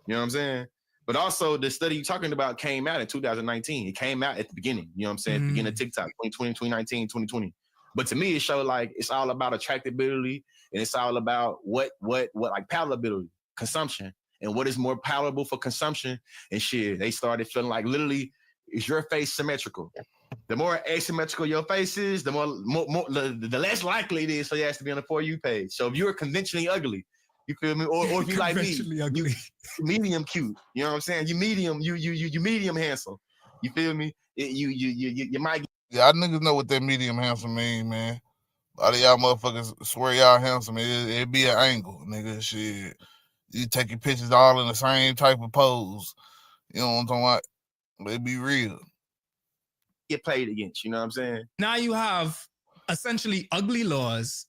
You know what I'm saying? But also, the study you're talking about came out in 2019. It came out at the beginning. You know what I'm saying? At the beginning of TikTok, 2020, 2019, 2020. But to me, it showed like it's all about attractability, and it's all about what like palatability, consumption, and what is more palatable for consumption and shit. They started feeling like literally, is your face symmetrical? The more asymmetrical your face is, the more the less likely it is for your ass to be on the For You page. So if you're conventionally ugly, you feel me, or if you like me, you medium cute. You know what I'm saying? You medium, you medium handsome. You feel me? You might. Yeah, I niggas know what that medium handsome mean, man. A lot of y'all motherfuckers swear y'all handsome. It be an angle, nigga. Shit. You taking pictures all in the same type of pose. You know what I'm talking about? But it be real. Get played against, you know what I'm saying? Now you have essentially ugly laws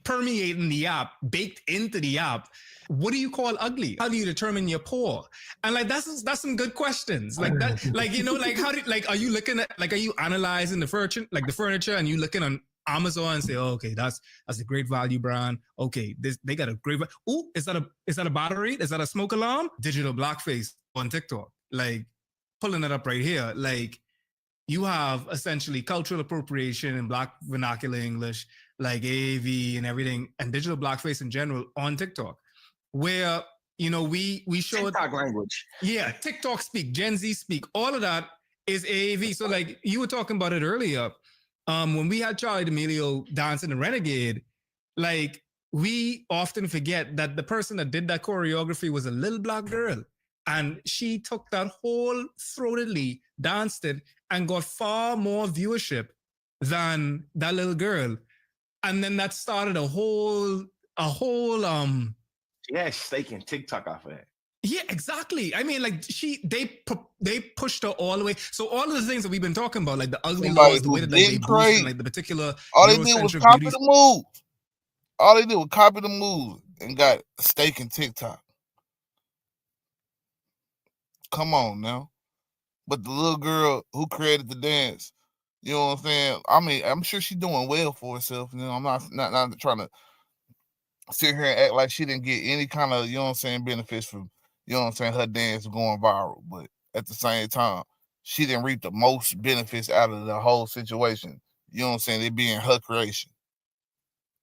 permeating the app, baked into the app. What do you call ugly? How do you determine you're poor? And like that's some good questions. Like that, like you know, like how do like are you looking at like are you analyzing the furniture and you looking on Amazon and say, oh, okay, that's a great value brand. Okay, they got a great. Oh, is that a battery? Is that a smoke alarm? Digital blackface on TikTok. Like pulling it up right here. Like you have essentially cultural appropriation in Black vernacular English, like AAV and everything, and digital blackface in general on TikTok, where you know we showed TikTok language. Yeah, TikTok speak, Gen Z speak, all of that is AAV. So like you were talking about it earlier, when we had Charlie D'Amelio dancing the Renegade, like we often forget that the person that did that choreography was a little Black girl. And she took that whole throatedly, danced it, and got far more viewership than that little girl. And then that started a whole yeah, staking TikTok off of that. Yeah, exactly. I mean, like they pushed her all the way. So all of the things that we've been talking about, like the ugly laws, the way that like, they boost, and, like the particular all they did was copy the move. All they did was copy the move and got a stake in TikTok. Come on now. But the little girl who created the dance, you know what I'm saying? I mean, I'm sure she's doing well for herself. You know, I'm not trying to sit here and act like she didn't get any kind of, you know what I'm saying, benefits from, you know what I'm saying, her dance going viral. But at the same time, she didn't reap the most benefits out of the whole situation. You know what I'm saying? It being her creation.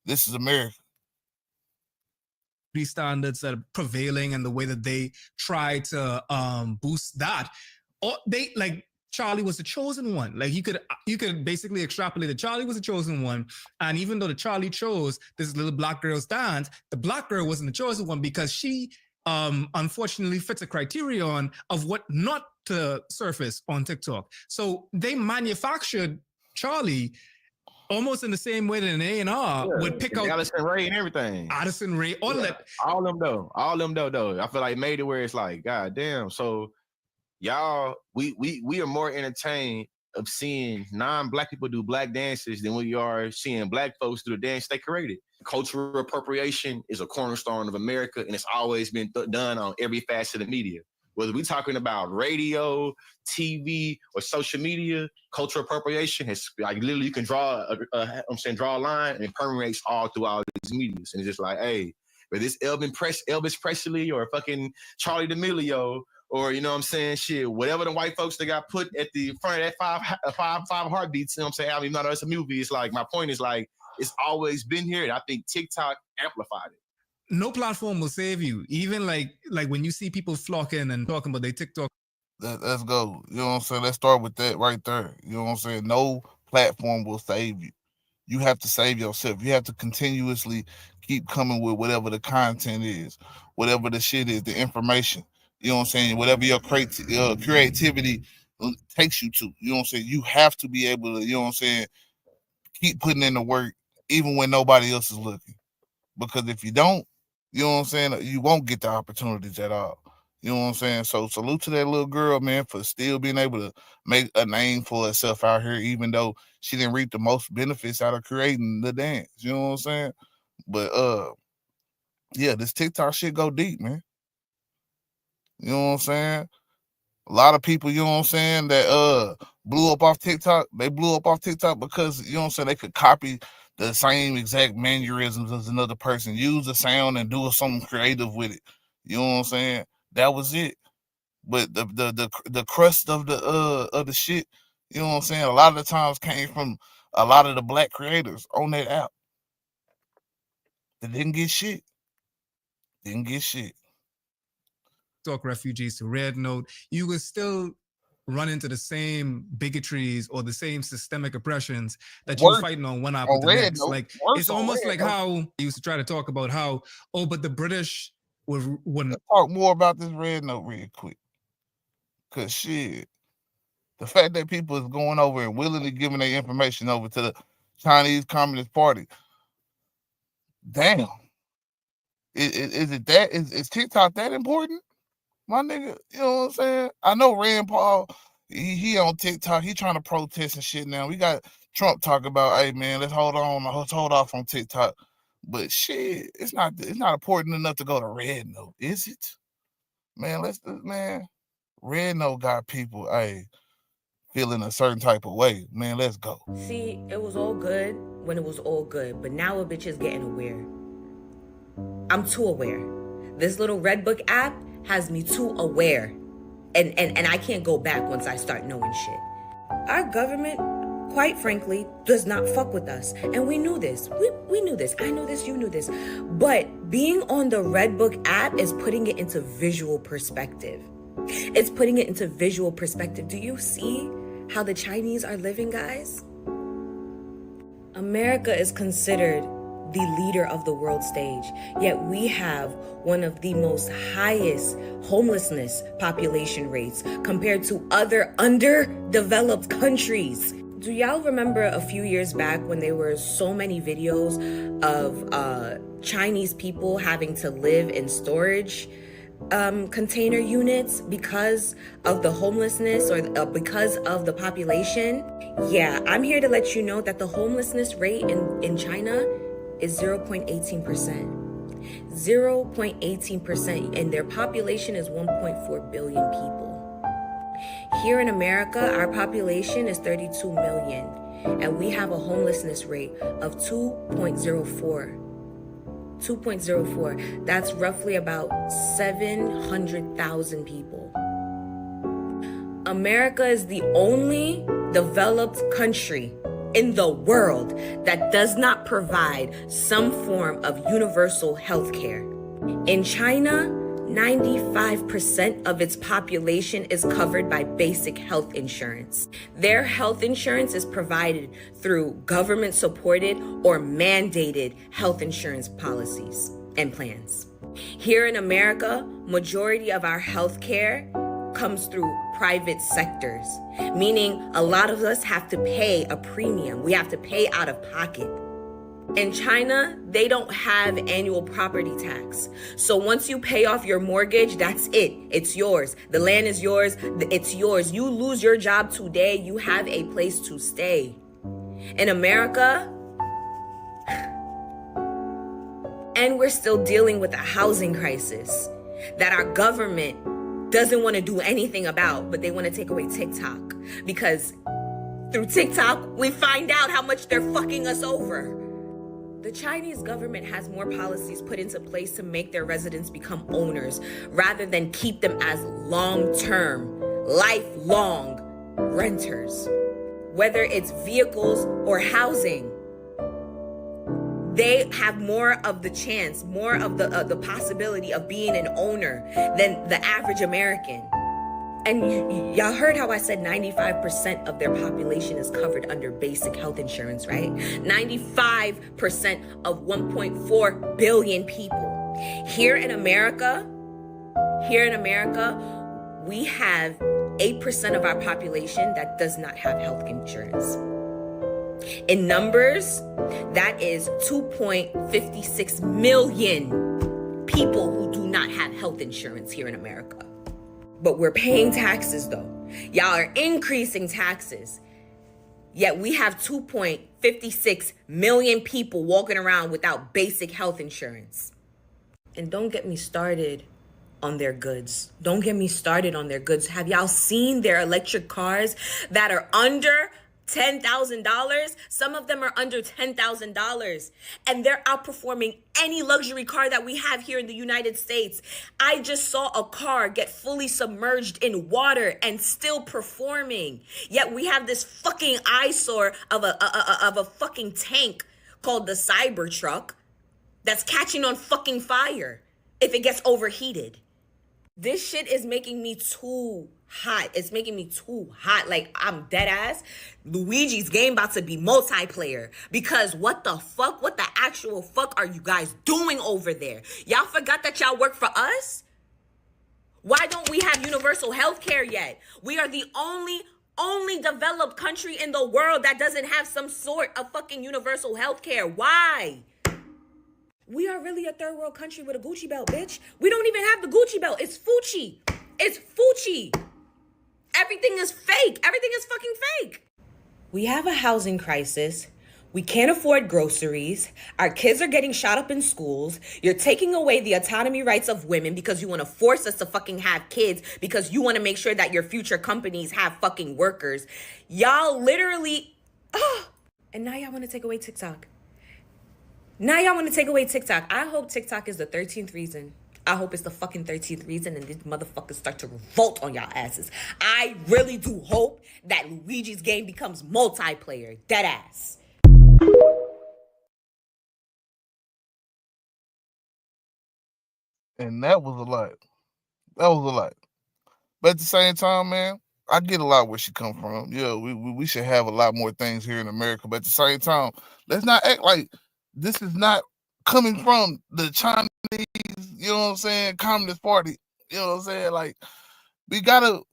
This is America. Standards that are prevailing and the way that they try to boost that. Or they like Charlie was the chosen one. Like you could basically extrapolate that Charlie was the chosen one. And even though the Charlie chose this little Black girl's dance, the Black girl wasn't the chosen one because she unfortunately fits a criterion of what not to surface on TikTok. So they manufactured Charlie almost in the same way that an A&R would pick out Addison Rae and everything. Addison Rae, all of that. All them though. I feel like made it where it's like, God damn. So y'all, we are more entertained of seeing non-Black people do Black dances than we are seeing Black folks do the dance they created. Cultural appropriation is a cornerstone of America, and it's always been done on every facet of media. Whether we're talking about radio, TV, or social media, cultural appropriation has like literally you can draw a line and it permeates all through all these medias. And it's just like, hey, whether it's Elvis Presley or fucking Charlie D'Amelio, or you know what I'm saying, shit, whatever the white folks that got put at the front of that five heartbeats, you know what I'm saying? I mean, no, it's a movie. It's like my point is like it's always been here, and I think TikTok amplified it. No platform will save you. Even like when you see people flocking and talking about their TikTok. Let's go. You know what I'm saying? Let's start with that right there. You know what I'm saying? No platform will save you. You have to save yourself. You have to continuously keep coming with whatever the content is, whatever the shit is, the information. You know what I'm saying? Whatever your creativity takes you to. You know what I'm saying? You have to be able to, you know what I'm saying, keep putting in the work even when nobody else is looking. Because if you don't, you know what I'm saying, you won't get the opportunities at all. You know what I'm saying? So salute to that little girl, man, for still being able to make a name for herself out here, even though she didn't reap the most benefits out of creating the dance. You know what I'm saying? But yeah, this TikTok shit go deep, man. You know what I'm saying? A lot of people, you know what I'm saying, that blew up off TikTok. They blew up off TikTok because, you know what I'm saying, they could copy the same exact mannerisms as another person, use the sound and do something creative with it. You know what I'm saying? That was it. But the crust of the shit, you know what I'm saying, a lot of the times came from a lot of the black creators on that app. They didn't get shit. Didn't get shit. Talk refugees to Red Note, you will still run into the same bigotries or the same systemic oppressions that you're fighting on one app with the next. Like, it's almost like how you used to try to talk about how, oh, but the British wouldn't talk more about this Red Note real quick. Cause shit, the fact that people is going over and willingly giving their information over to the Chinese Communist Party. Damn. Is TikTok that important? My nigga, you know what I'm saying? I know Rand Paul, he on TikTok, he trying to protest and shit now. We got Trump talking about, hey man, let's hold off on TikTok. But shit, it's not important enough to go to Red Note, is it? Man, Red Note got people, hey, feeling a certain type of way. Man, let's go. See, it was all good when it was all good, but now a bitch is getting aware. I'm too aware. This little Red Book app has me too aware. And I can't go back once I start knowing shit. Our government, quite frankly, does not fuck with us. And we knew this. We knew this. I knew this, you knew this. But being on the Red Book app is putting it into visual perspective. It's putting it into visual perspective. Do you see how the Chinese are living, guys? America is considered the leader of the world stage, yet we have one of the most highest homelessness population rates compared to other underdeveloped countries. Do y'all remember a few years back when there were so many videos of Chinese people having to live in storage container units because of the homelessness or because of the population? Yeah, I'm here to let you know that the homelessness rate in China is 0.18%. 0.18%, and their population is 1.4 billion people. Here in America, our population is 32 million, and we have a homelessness rate of 2.04. 2.04. That's roughly about 700,000 people. America is the only developed country in the world that does not provide some form of universal health care. In China, 95% of its population is covered by basic health insurance. Their health insurance is provided through government-supported or mandated health insurance policies and plans. Here in America, majority of our health care comes through private sectors, meaning a lot of us have to pay a premium. We have to pay out of pocket. In China, they don't have annual property tax. So once you pay off your mortgage, that's it. It's yours. The land is yours. It's yours. You lose your job today, you have a place to stay. In America, and we're still dealing with a housing crisis that our government doesn't want to do anything about, but they want to take away TikTok because through TikTok, we find out how much they're fucking us over. The Chinese government has more policies put into place to make their residents become owners rather than keep them as long-term, lifelong renters. Whether it's vehicles or housing, they have more of the chance, more of the possibility of being an owner than the average American. And y'all heard how I said 95% of their population is covered under basic health insurance, right? 95% of 1.4 billion people. Here in America, we have 8% of our population that does not have health insurance. In numbers, that is 2.56 million people who do not have health insurance here in America. But we're paying taxes though. Y'all are increasing taxes. Yet we have 2.56 million people walking around without basic health insurance. And don't get me started on their goods. Don't get me started on their goods. Have y'all seen their electric cars that are under $10,000? Some of them are under $10,000, and they're outperforming any luxury car that we have here in the United States. I just saw a car get fully submerged in water and still performing. Yet we have this fucking eyesore of a fucking tank called the Cybertruck that's catching on fucking fire if it gets overheated. This shit is making me too hot. It's making me too hot. Like, I'm dead ass. Luigi's game about to be multiplayer. Because what the fuck? What the actual fuck are you guys doing over there? Y'all forgot that y'all work for us? Why don't we have universal health care yet? We are the only developed country in the world that doesn't have some sort of fucking universal health care. Why? We are really a third world country with a Gucci belt, bitch. We don't even have the Gucci belt. It's Fucci. It's Fucci. Everything is fake. Everything is fucking fake. We have a housing crisis. We can't afford groceries. Our kids are getting shot up in schools. You're taking away the autonomy rights of women because you want to force us to fucking have kids because you want to make sure that your future companies have fucking workers. Y'all literally... And now y'all want to take away TikTok. I hope TikTok is the 13th reason. I hope it's the fucking 13th reason and these motherfuckers start to revolt on y'all asses. I really do hope that Luigi's game becomes multiplayer. Dead ass. And that was a lot. But at the same time, man, I get a lot where she come from. Yeah, we should have a lot more things here in America. But at the same time, let's not act like this is not coming from the Chinese, you know what I'm saying, Communist Party. You know what I'm saying? Like, we gotta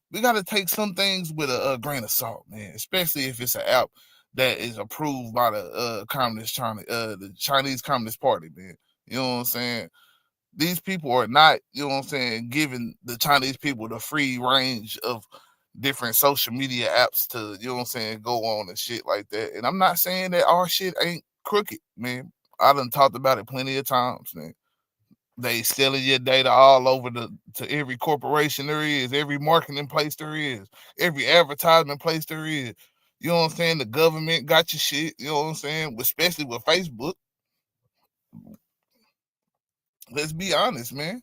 take some things with a grain of salt, man. Especially if it's an app that is approved by the the Chinese Communist Party, man. You know what I'm saying? These people are not, you know what I'm saying, giving the Chinese people the free range of different social media apps to, you know what I'm saying, go on and shit like that. And I'm not saying that our shit ain't crooked, man. I done talked about it plenty of times, man. They selling your data all over to every corporation there is, every marketing place there is, every advertisement place there is. You know what I'm saying? The government got your shit, you know what I'm saying? Especially with Facebook. Let's be honest, man.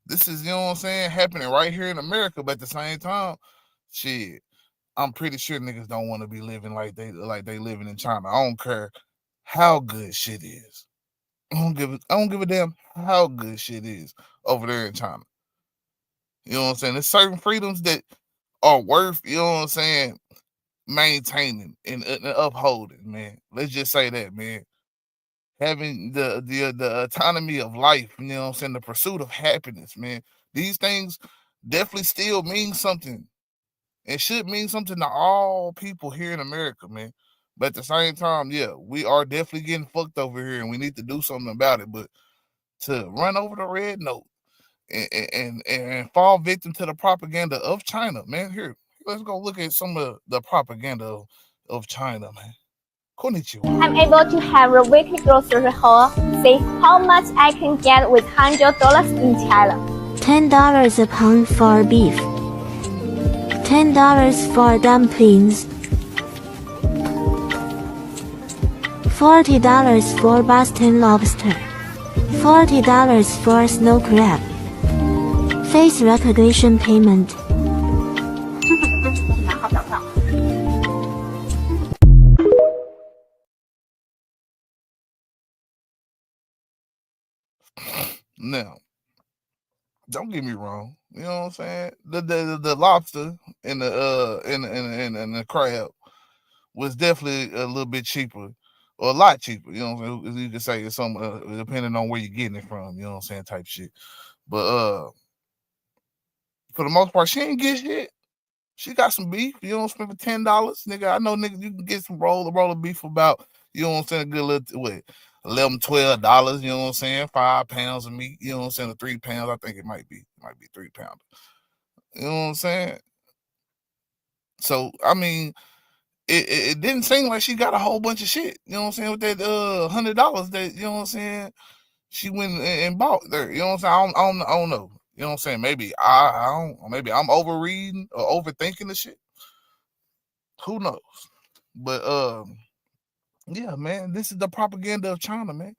This is, you know what I'm saying, happening right here in America, but at the same time, shit, I'm pretty sure niggas don't want to be living like they living in China. I don't care how good shit is. I don't give a damn how good shit is over there in China. You know what I'm saying? There's certain freedoms that are worth, you know what I'm saying, maintaining and upholding, man. Let's just say that, man. Having the autonomy of life, you know what I'm saying, the pursuit of happiness, man. These things definitely still mean something. It should mean something to all people here in America, man. But at the same time, yeah, we are definitely getting fucked over here and we need to do something about it. But to run over the red note and fall victim to the propaganda of China, man, here, let's go look at some of the propaganda of China, man. Konnichiwa. I'm able to have a weekly grocery haul, see how much I can get with $100 in China. $10 a pound for beef. $10 for dumplings. $40 for Boston lobster. $40 for snow crab. Face recognition payment. Now, don't get me wrong. You know what I'm saying? The lobster and the crab was definitely a little bit cheaper, or a lot cheaper. You know what I'm saying? You could say it's some depending on where you're getting it from. You know what I'm saying? Type shit. But for the most part, she ain't get shit. She got some beef. You don't spend for $10, nigga. I know, nigga, you can get some roll of beef for about, you know what I'm saying, a good little what, $11, $12. You know what I'm saying, 5 pounds of meat. You know what I'm saying, 3 pounds. I think it might be 3 pounds. You know what I'm saying? So I mean, it didn't seem like she got a whole bunch of shit. You know what I'm saying? With that $100 that, you know what I'm saying, she went and bought there. You know what I'm saying? I don't know. You know what I'm saying? Maybe I don't. Maybe I'm overreading or overthinking the shit. Who knows? But yeah, man, this is the propaganda of China, man.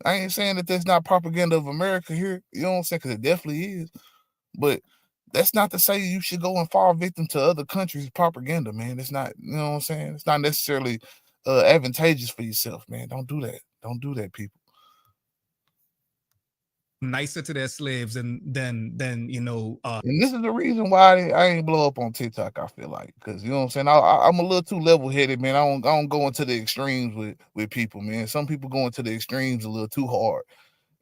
I ain't saying that there's not propaganda of America here. You know what I'm saying? Because it definitely is. But that's not to say you should go and fall victim to other countries' propaganda, man. It's not, you know what I'm saying? It's not necessarily advantageous for yourself, man. Don't do that. Don't do that, people. Nicer to their slaves than you know. And this is the reason why I ain't blow up on TikTok. I feel like, because you know what I'm saying. I'm a little too level headed, man. I don't go into the extremes with people, man. Some people go into the extremes a little too hard,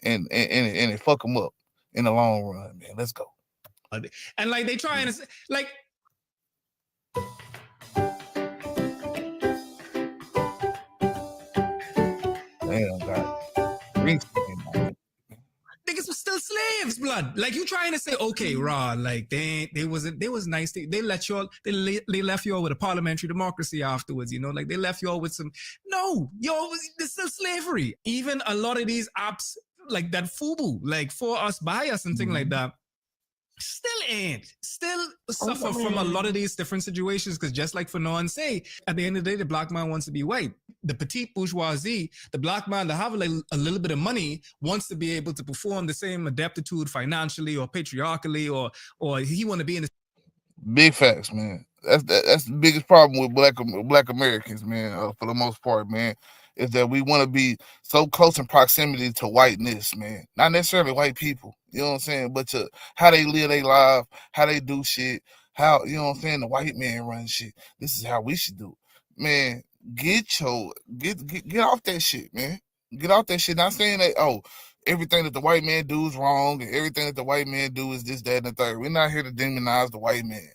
and it fuck them up in the long run, man. Let's go. And like they trying to say, like. Damn, God. Niggas were still slaves, blood. Like you trying to say, okay, raw, like they was nice. They let y'all, they left y'all with a parliamentary democracy afterwards, you know, like they left y'all with some. No, y'all, it's still slavery. Even a lot of these apps, like that FUBU, like For Us, By Us, and things like that, still suffer from a lot of these different situations. Because just like Fanon say, at the end of the day, the black man wants to be white. The petite bourgeoisie, the black man that have a little bit of money, wants to be able to perform the same adaptitude financially or patriarchally, or he want to be in the big facts, man. That's the biggest problem with black Americans, man. For the most part, man, is that we want to be so close in proximity to whiteness, man. Not necessarily white people, you know what I'm saying, but to how they live their life, how they do shit, how, you know what I'm saying, the white man runs shit. This is how we should do it, man. Get off that shit, man. Get off that shit. Not saying that everything that the white man do is wrong and everything that the white man do is this, that, and the third. We're not here to demonize the white man.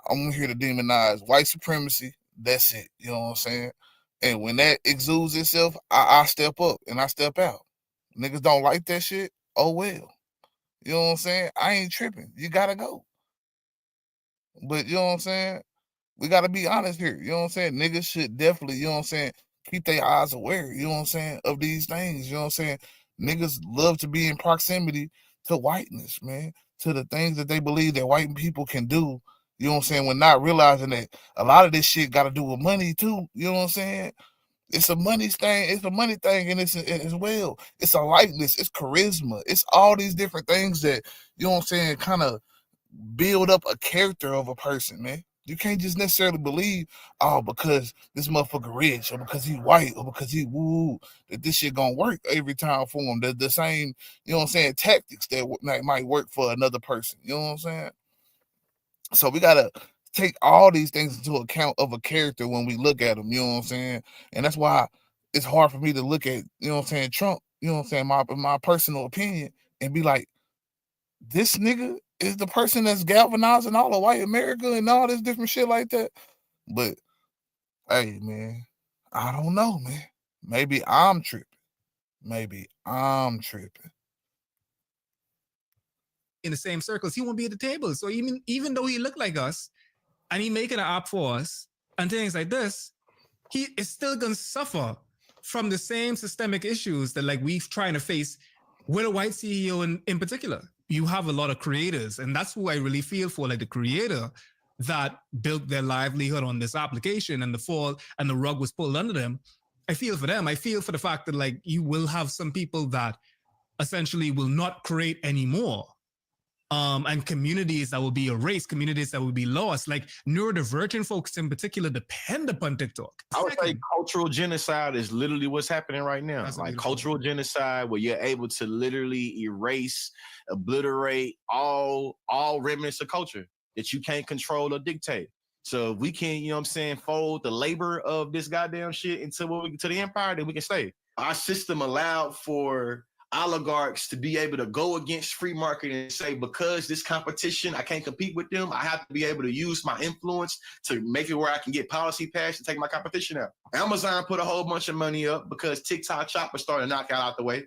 I'm here to demonize white supremacy. That's it. You know what I'm saying? And when that exudes itself, I step up and I step out. Niggas don't like that shit. Oh well. You know what I'm saying? I ain't tripping. You gotta go. But you know what I'm saying? We gotta be honest here. You know what I'm saying? Niggas should definitely, you know what I'm saying, keep their eyes aware, you know what I'm saying, of these things. You know what I'm saying? Niggas love to be in proximity to whiteness, man, to the things that they believe that white people can do. You know what I'm saying? When not realizing that a lot of this shit got to do with money too. You know what I'm saying? It's a money thing. It's a money thing, and it's as well. It's a likeness. It's charisma. It's all these different things that, you know what I'm saying, kind of build up a character of a person, man. You can't just necessarily believe, because this motherfucker rich or because he white or because he woo, that this shit gonna work every time for him. The same, you know what I'm saying, tactics that might work for another person. You know what I'm saying? So we gotta take all these things into account of a character when we look at them. You know what I'm saying? And that's why it's hard for me to look at, you know what I'm saying, Trump, you know what I'm saying, my personal opinion, and be like, this nigga is the person that's galvanizing all of white America and all this different shit like that. But hey, man, I don't know, man. Maybe I'm tripping. in the same circles, he won't be at the table. So even though he looked like us and he making an app for us and things like this, he is still gonna suffer from the same systemic issues that like we've trying to face with a white CEO in particular. You have a lot of creators, and that's who I really feel for, like the creator that built their livelihood on this application and the fall and the rug was pulled under them. I feel for them. I feel for the fact that like you will have some people that essentially will not create anymore. And communities that will be erased, communities that will be lost, like neurodivergent folks in particular depend upon TikTok. I would say cultural genocide is literally what's happening right now. That's like cultural genocide, where you're able to literally erase, obliterate all remnants of culture that you can't control or dictate. So if we can, you know what I'm saying, fold the labor of this goddamn shit into the empire, then we can stay. Our system allowed for oligarchs to be able to go against free market and say, because this competition, I can't compete with them, I have to be able to use my influence to make it where I can get policy passed and take my competition out. Amazon put a whole bunch of money up because TikTok Shop was starting to knock out the way.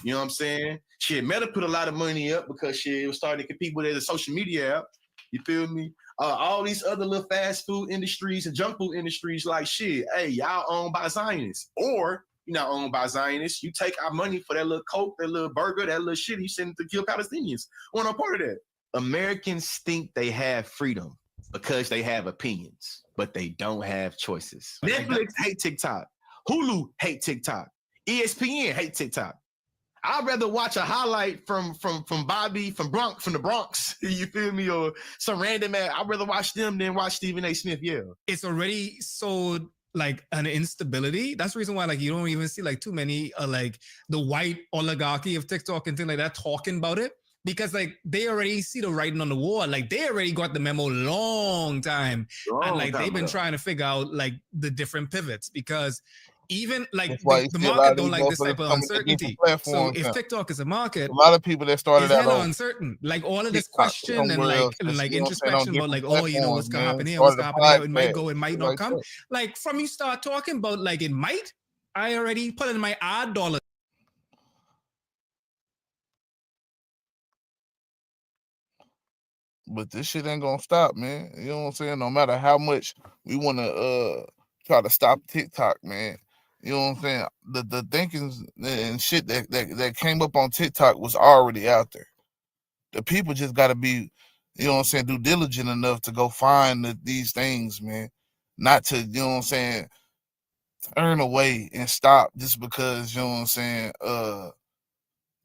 You know what I'm saying? Shit, Meta put a lot of money up because shit was starting to compete with it as a social media app. You feel me? All these other little fast food industries and junk food industries, like shit, hey, y'all owned by Zionists. Or you're not owned by Zionists. You take our money for that little Coke, that little burger, that little shit you send to kill Palestinians. We're not part of that. Americans think they have freedom because they have opinions, but they don't have choices. Netflix hate TikTok. Hulu hate TikTok. ESPN hate TikTok. I'd rather watch a highlight from Bobby from the Bronx, you feel me, or some random man. I'd rather watch them than watch Stephen A. Smith. Yeah, it's already sold like an instability. That's the reason why like you don't even see like too many like the white oligarchy of TikTok and things like that talking about it, because like they already see the writing on the wall. Like they already got the memo long time, and like they've been trying to figure out like the different pivots, because even like the market don't like this type of uncertainty. So if TikTok is a market, a lot of people that started out on uncertain, like all of this question and like introspection about like, oh, you know, what's gonna happen here, what's gonna happen here, it might go, it might not come. Like from you start talking about like it might, I already put in my ad dollars. But this shit ain't gonna stop, man. You know what I'm saying? No matter how much we wanna try to stop TikTok, man. You know what I'm saying? The thinkings and shit that came up on TikTok was already out there. The people just got to be, you know what I'm saying, do diligent enough to go find these things, man. Not to, you know what I'm saying, turn away and stop just because, you know what I'm saying,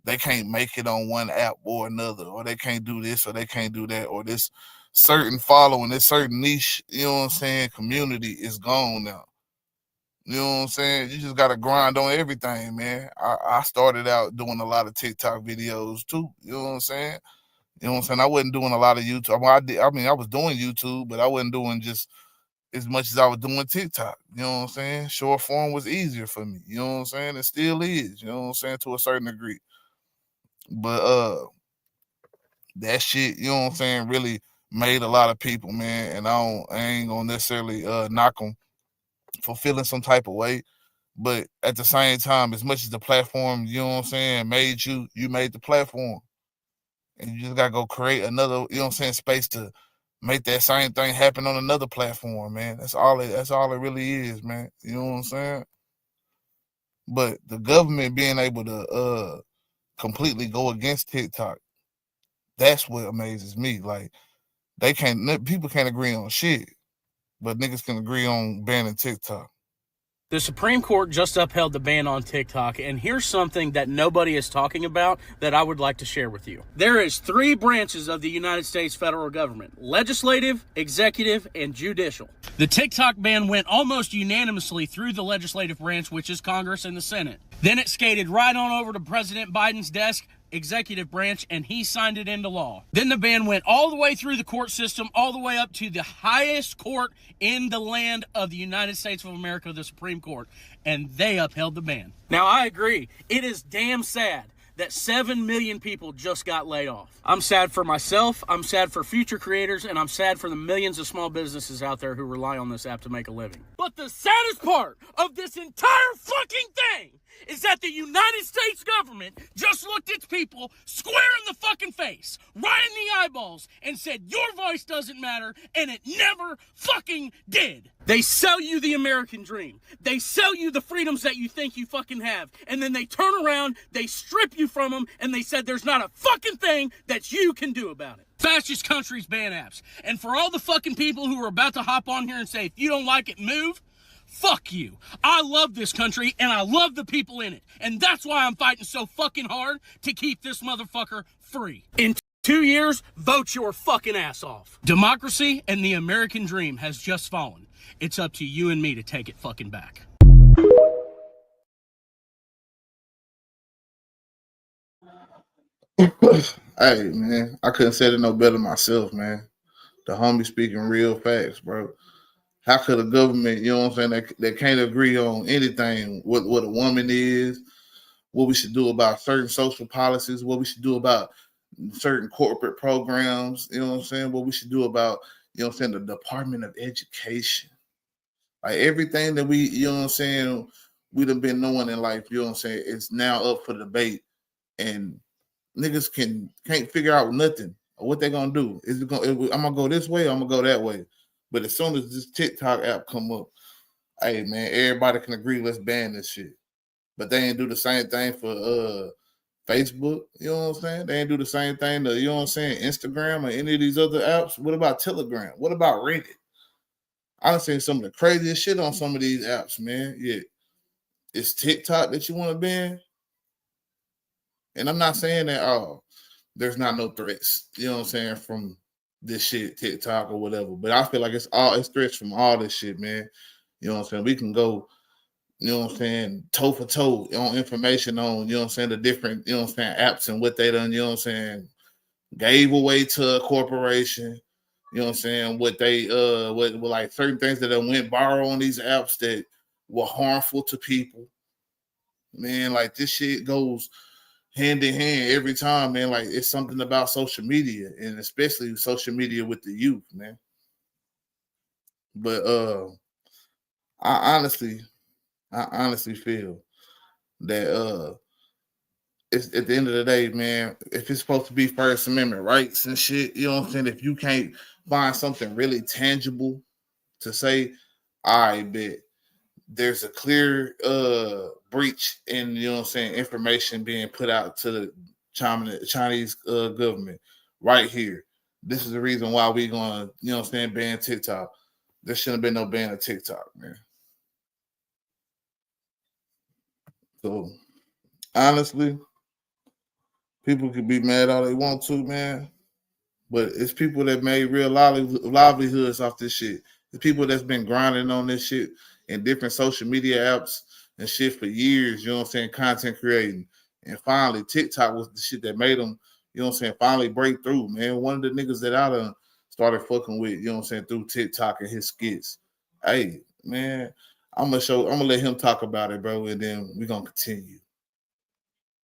they can't make it on one app or another, or they can't do this or they can't do that, or this certain following, this certain niche, you know what I'm saying, community is gone now. You know what I'm saying? You just got to grind on everything, man. I started out doing a lot of TikTok videos too. You know what I'm saying? You know what I'm saying? I wasn't doing a lot of YouTube. I was doing YouTube, but I wasn't doing just as much as I was doing TikTok. You know what I'm saying? Short form was easier for me. You know what I'm saying? It still is. You know what I'm saying? To a certain degree. But that shit, you know what I'm saying, really made a lot of people, man. And I ain't gonna necessarily knock them for feeling some type of way, but at the same time, as much as the platform, you know what I'm saying, made you made the platform, and you just gotta go create another, you know what I'm saying, space to make that same thing happen on another platform, man. That's all it really is, man. You know what I'm saying? But the government being able to completely go against TikTok, that's what amazes me. Like people can't agree on shit, but niggas can agree on banning TikTok. The Supreme Court just upheld the ban on TikTok, and here's something that nobody is talking about that I would like to share with you. There is 3 branches of the United States federal government: legislative, executive, and judicial. The TikTok ban went almost unanimously through the legislative branch, which is Congress and the Senate. Then it skated right on over to President Biden's desk, executive branch, and he signed it into law. Then the ban went all the way through the court system, all the way up to the highest court in the land of the United States of America, the Supreme Court, and they upheld the ban. Now, I agree. It is damn sad that 7 million people just got laid off. I'm sad for myself, I'm sad for future creators, and I'm sad for the millions of small businesses out there who rely on this app to make a living. But the saddest part of this entire fucking thing is that the United States government just looked its people square in the fucking face, right in the eyeballs, and said, your voice doesn't matter, and it never fucking did. They sell you the American dream. They sell you the freedoms that you think you fucking have, and then they turn around, they strip you from them, and they said there's not a fucking thing that you can do about it. Fascist countries ban apps. And for all the fucking people who are about to hop on here and say, if you don't like it, move, fuck you. I love this country, and I love the people in it. And that's why I'm fighting so fucking hard to keep this motherfucker free. In 2 years, vote your fucking ass off. Democracy and the American dream has just fallen. It's up to you and me to take it fucking back. Hey, man, I couldn't say it no better myself, man. The homie speaking real facts, bro. How could a government, you know what I'm saying, that can't agree on anything, what a woman is, what we should do about certain social policies, what we should do about certain corporate programs, you know what I'm saying, what we should do about, you know what I'm saying, the Department of Education. Like everything that we, you know what I'm saying, we'd have been knowing in life, you know what I'm saying, it's now up for debate, and niggas can't figure out nothing. What they gonna do? Is it gonna? I'm gonna go this way. I'm gonna go that way. But as soon as this TikTok app come up, hey man, everybody can agree. Let's ban this shit. But they ain't do the same thing for Facebook. You know what I'm saying? They ain't do the same thing to, you know what I'm saying, Instagram or any of these other apps. What about Telegram? What about Reddit? I done seen some of the craziest shit on some of these apps, man. Yeah. It's TikTok that you want to ban. And I'm not saying that there's not no threats, you know what I'm saying, from this shit, TikTok or whatever. But I feel like it's threats from all this shit, man. You know what I'm saying? We can go, you know what I'm saying, toe for toe on information on, you know what I'm saying, the different, you know what I'm saying, apps and what they done, you know what I'm saying, gave away to a corporation, you know what I'm saying, what they what like certain things that went viral on these apps that were harmful to people. Man, like this shit goes hand in hand every time, man. Like it's something about social media, and especially social media with the youth, man. But I honestly feel that it's at the end of the day, man, if it's supposed to be First Amendment rights and shit, you know what I'm saying? If you can't find something really tangible to say, I bet there's a clear breach in, you know what I'm saying, information being put out to the Chinese government right here. This is the reason why we're going to, you know what I'm saying, ban TikTok. There shouldn't have been no ban of TikTok, man. So, honestly, people can be mad all they want to, man. But it's people that made real livelihoods off this shit. The people that's been grinding on this shit in different social media apps and shit for years, you know what I'm saying, content creating. And finally, TikTok was the shit that made them, you know what I'm saying, finally break through, man. One of the niggas that I done started fucking with, you know what I'm saying, through TikTok and his skits. Hey, man, I'm gonna let him talk about it, bro, and then we're gonna continue.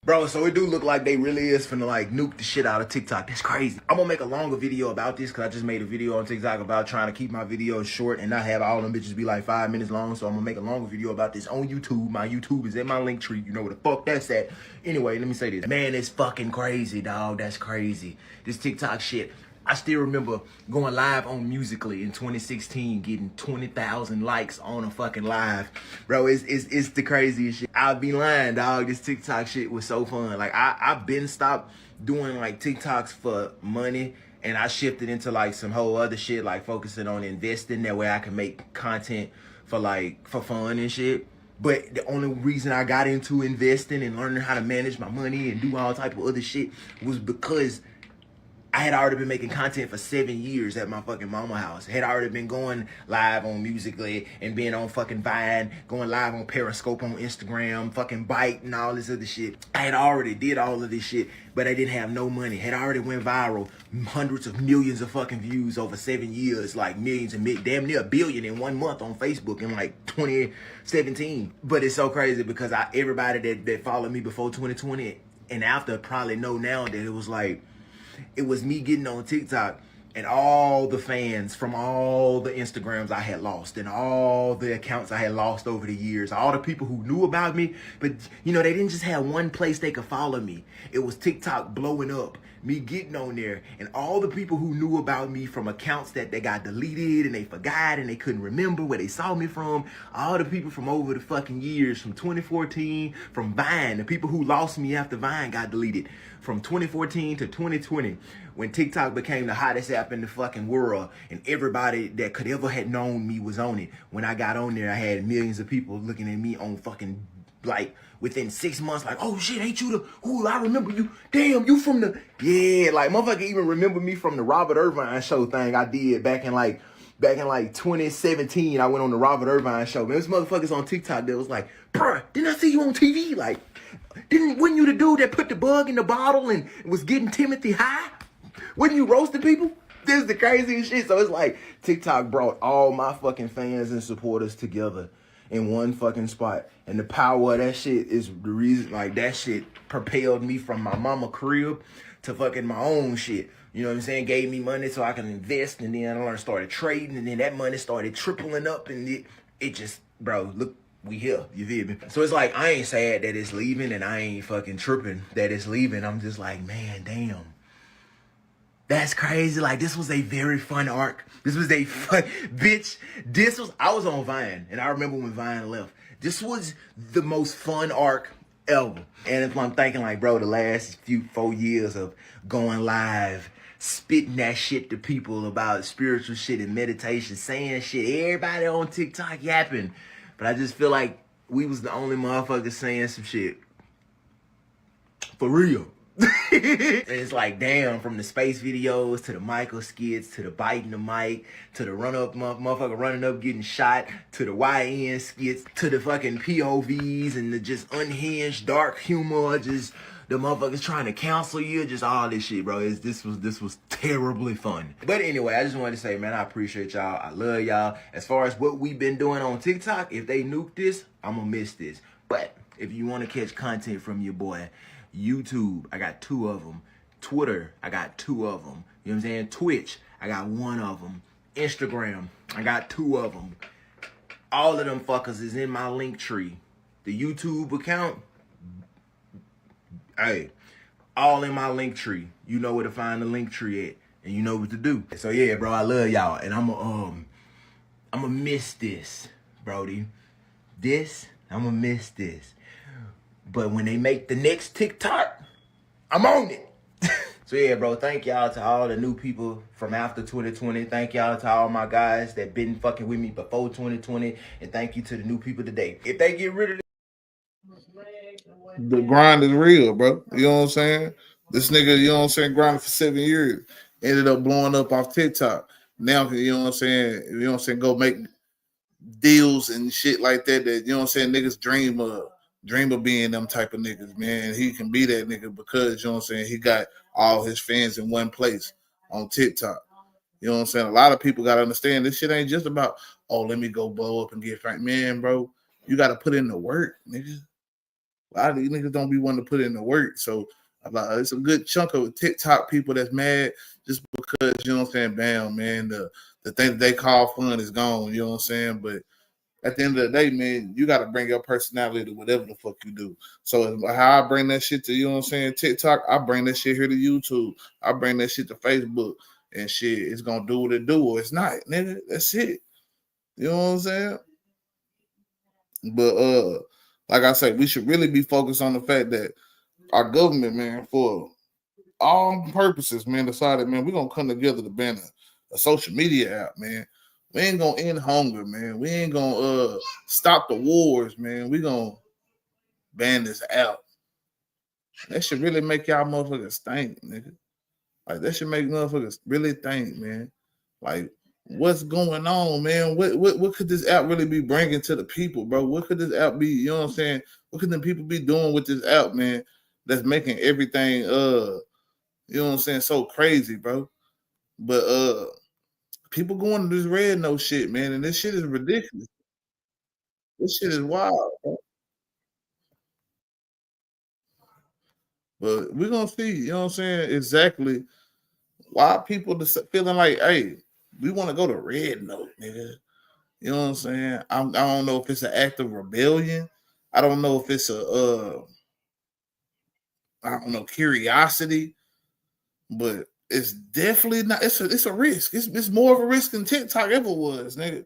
Bro, so it do look like they really is finna like nuke the shit out of TikTok. That's crazy. I'm gonna make a longer video about this because I just made a video on TikTok about trying to keep my videos short and not have all them bitches be like 5 minutes long. So I'm gonna make a longer video about this on YouTube. My YouTube is in my link tree. You know where the fuck that's at. Anyway, let me say this. Man, it's fucking crazy, dog. That's crazy. This TikTok shit. I still remember going live on Musical.ly in 2016, getting 20,000 likes on a fucking live. Bro, it's the craziest shit. I'd be lying, dog. This TikTok shit was so fun. Like, I've been stopped doing, like, TikToks for money, and I shifted into, like, some whole other shit, like, focusing on investing. That way I can make content for fun and shit. But the only reason I got into investing and learning how to manage my money and do all type of other shit was because I had already been making content for 7 years at my fucking mama house. Had already been going live on Musical.ly and being on fucking Vine, going live on Periscope on Instagram, fucking Byte and all this other shit. I had already did all of this shit, but I didn't have no money. Had already went viral, hundreds of millions of fucking views over 7 years, like millions and damn near a billion in 1 month on Facebook in like 2017. But it's so crazy because everybody that followed me before 2020 and after probably know now that it was like, it was me getting on TikTok and all the fans from all the Instagrams I had lost and all the accounts I had lost over the years, all the people who knew about me, but you know, they didn't just have one place they could follow me. It was TikTok blowing up, me getting on there, and all the people who knew about me from accounts that they got deleted and they forgot and they couldn't remember where they saw me from, all the people from over the fucking years, from 2014, from Vine, the people who lost me after Vine got deleted, from 2014 to 2020, when TikTok became the hottest app in the fucking world and everybody that could ever had known me was on it. When I got on there, I had millions of people looking at me on fucking, like, within 6 months, like, oh shit, ain't you I remember you. Damn, you from the, yeah, like, motherfucker even remember me from the Robert Irvine show thing I did back in like 2017. I went on the Robert Irvine show. Man, there's motherfuckers on TikTok that was like, bruh, didn't I see you on TV? Like, wasn't you the dude that put the bug in the bottle and was getting Timothy high? Wasn't you roasting people? This is the craziest shit. So it's like TikTok brought all my fucking fans and supporters together in one fucking spot. And the power of that shit is the reason, like, that shit propelled me from my mama crib to fucking my own shit. You know what I'm saying? Gave me money so I can invest, and then I started trading, and then that money started tripling up, and it just, bro, look, we here, you feel me? So it's like, I ain't sad that it's leaving, and I ain't fucking tripping that it's leaving. I'm just like, man, damn. That's crazy. Like, this was a very fun arc. This was a fun, bitch. I was on Vine, and I remember when Vine left. This was the most fun arc ever. And if I'm thinking like, bro, the last 4 years of going live, spitting that shit to people about spiritual shit and meditation, saying shit, everybody on TikTok yapping. But I just feel like we was the only motherfuckers saying some shit. For real. And it's like, damn, from the space videos to the Michael skits to the biting the mic to the motherfucker running up getting shot to the YN skits to the fucking POVs and the just unhinged dark humor, just the motherfuckers trying to counsel you, just all this shit, bro. This was terribly fun. But anyway, I just wanted to say, man, I appreciate y'all. I love y'all. As far as what we've been doing on TikTok, if they nuke this, I'm gonna miss this. But if you want to catch content from your boy, YouTube, I got 2 of them. Twitter, I got 2 of them. You know what I'm saying? Twitch, I got 1 of them. Instagram, I got 2 of them. All of them fuckers is in my link tree. The YouTube account, hey, all in my link tree. You know where to find the link tree at, and you know what to do. So yeah, bro, I love y'all, and I'ma miss this, Brody. I'ma miss this. But when they make the next TikTok, I'm on it. So yeah, bro, thank y'all to all the new people from after 2020. Thank y'all to all my guys that been fucking with me before 2020. And thank you to the new people today. If they get rid of the grind is real, bro. You know what I'm saying? This nigga, you know what I'm saying, grinding for 7 years, ended up blowing up off TikTok. Now, you know what I'm saying, go make deals and shit like that, you know what I'm saying, niggas dream of being them type of niggas, man. He can be that nigga because, you know what I'm saying, he got all his fans in one place on TikTok. You know what I'm saying? A lot of people got to understand this shit ain't just about, oh, let me go blow up and get famous. Man, bro, you got to put in the work, nigga. A lot of these niggas don't be wanting to put in the work. So it's a good chunk of TikTok people that's mad just because, you know what I'm saying, bam, man, the thing that they call fun is gone, you know what I'm saying? But at the end of the day, man, you got to bring your personality to whatever the fuck you do. So how I bring that shit to, you know what I'm saying, TikTok, I bring that shit here to YouTube. I bring that shit to Facebook and shit. It's going to do what it do or it's not, nigga. That's it. You know what I'm saying? But like I said, we should really be focused on the fact that our government, man, for all purposes, man, decided, man, we're going to come together to ban a social media app, man. We ain't going to end hunger, man. We ain't going to stop the wars, man. We going to ban this app. That should really make y'all motherfuckers think, nigga. Like, that should make motherfuckers really think, man. Like, what's going on, man? What could this app really be bringing to the people, bro? What could this app be, you know what I'm saying? What could the people be doing with this app, man, that's making everything, you know what I'm saying, so crazy, bro? But people going to this red no shit, man, and this shit is ridiculous. This shit is wild, bro. But we're gonna see, you know what I'm saying, exactly why people feeling like, hey, we want to go to red note, nigga. You know what I'm saying? I don't know if it's an act of rebellion. I don't know if it's I don't know, curiosity, but it's definitely not. It's a risk. It's more of a risk than TikTok ever was, nigga.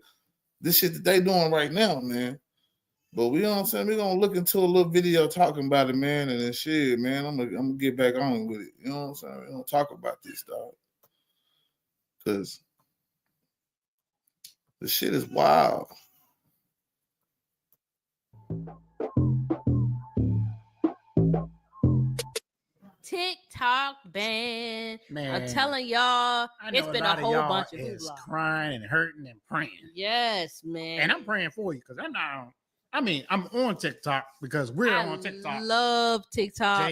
This shit that they doing right now, man. But we, you know what I'm saying, we're gonna look into a little video talking about it, man, and then shit, man. I'm gonna get back on with it. You know what I'm saying? We're gonna talk about this, dog. Cause the shit is wild. TikTok ban. Man, I'm telling y'all, it's been a whole bunch of is hoopla. crying and hurting and praying. Yes, man. And I'm praying for you because I'm on TikTok because we're on TikTok. Love TikTok.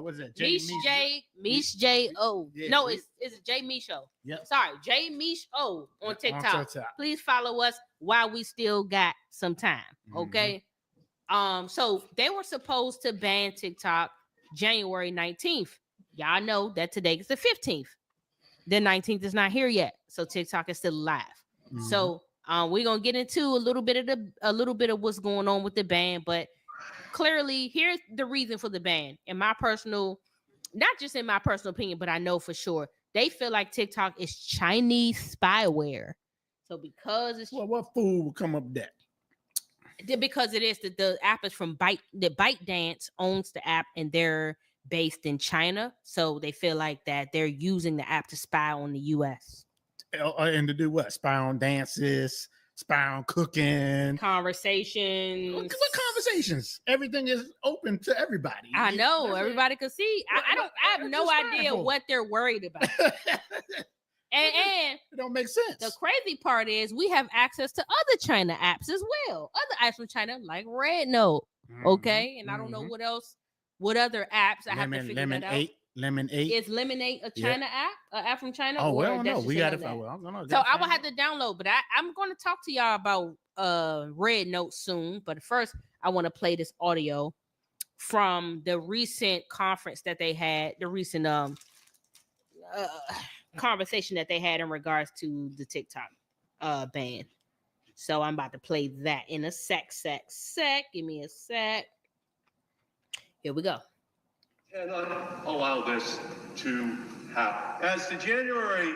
What is it? Mish J O. Yeah, No, it's J Misho. Yep. Sorry, J Mish O on TikTok. TikTok. Please follow us while we still got some time. Okay. So they were supposed to ban TikTok January 19th. Y'all know that today is the 15th. The 19th is not here yet. So TikTok is still alive. So we're gonna get into a little bit of what's going on with the ban, but clearly here's the reason for the ban. In my personal, not just in my personal opinion, but I know for sure they feel like TikTok is Chinese spyware. So because it's what fool would come up with that? Because it is the app is from ByteDance owns the app and they're based in China, so they feel like that they're using the app to spy on the U.S. And to do what? Spy on dances, spy on cooking, conversations. What conversations? Everything is open to everybody. I know everybody can see. I have no idea what they're worried about. And it don't make sense. The crazy part is we have access to other China apps as well. Other apps from China like Red Note. Okay. And I don't know what else, what other apps I have to figure that out. Lemonade. Is Lemonade a China app? An app from China? Oh, well, no. We got it. So I will have to download, but I'm going to talk to y'all about Red Note soon. But first, I want to play this audio from the recent conference that they had, the recent conversation that they had in regards to the TikTok ban. So I'm about to play that in a sec. Give me a sec. Here we go. Cannot allow this to happen. As the January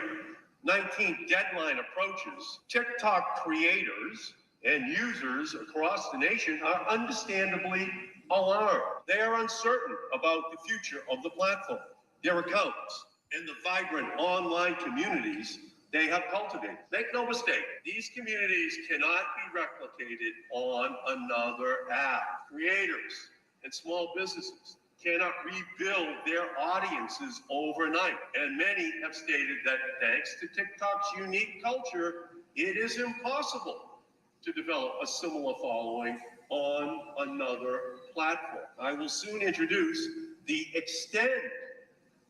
19th deadline approaches, TikTok creators and users across the nation are understandably alarmed. They are uncertain about the future of the platform, their accounts, and the vibrant online communities they have cultivated. Make no mistake, these communities cannot be replicated on another app. Creators and small businesses cannot rebuild their audiences overnight. And many have stated that thanks to TikTok's unique culture, it is impossible to develop a similar following on another platform. I will soon introduce the Extend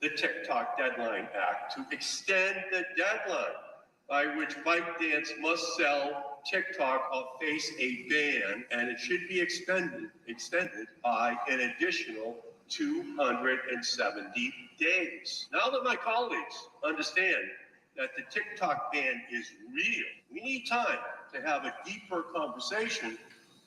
the TikTok Deadline Act to extend the deadline by which ByteDance must sell TikTok or face a ban, and it should be extended by an additional 270 days. Now that my colleagues understand that the TikTok ban is real, we need time to have a deeper conversation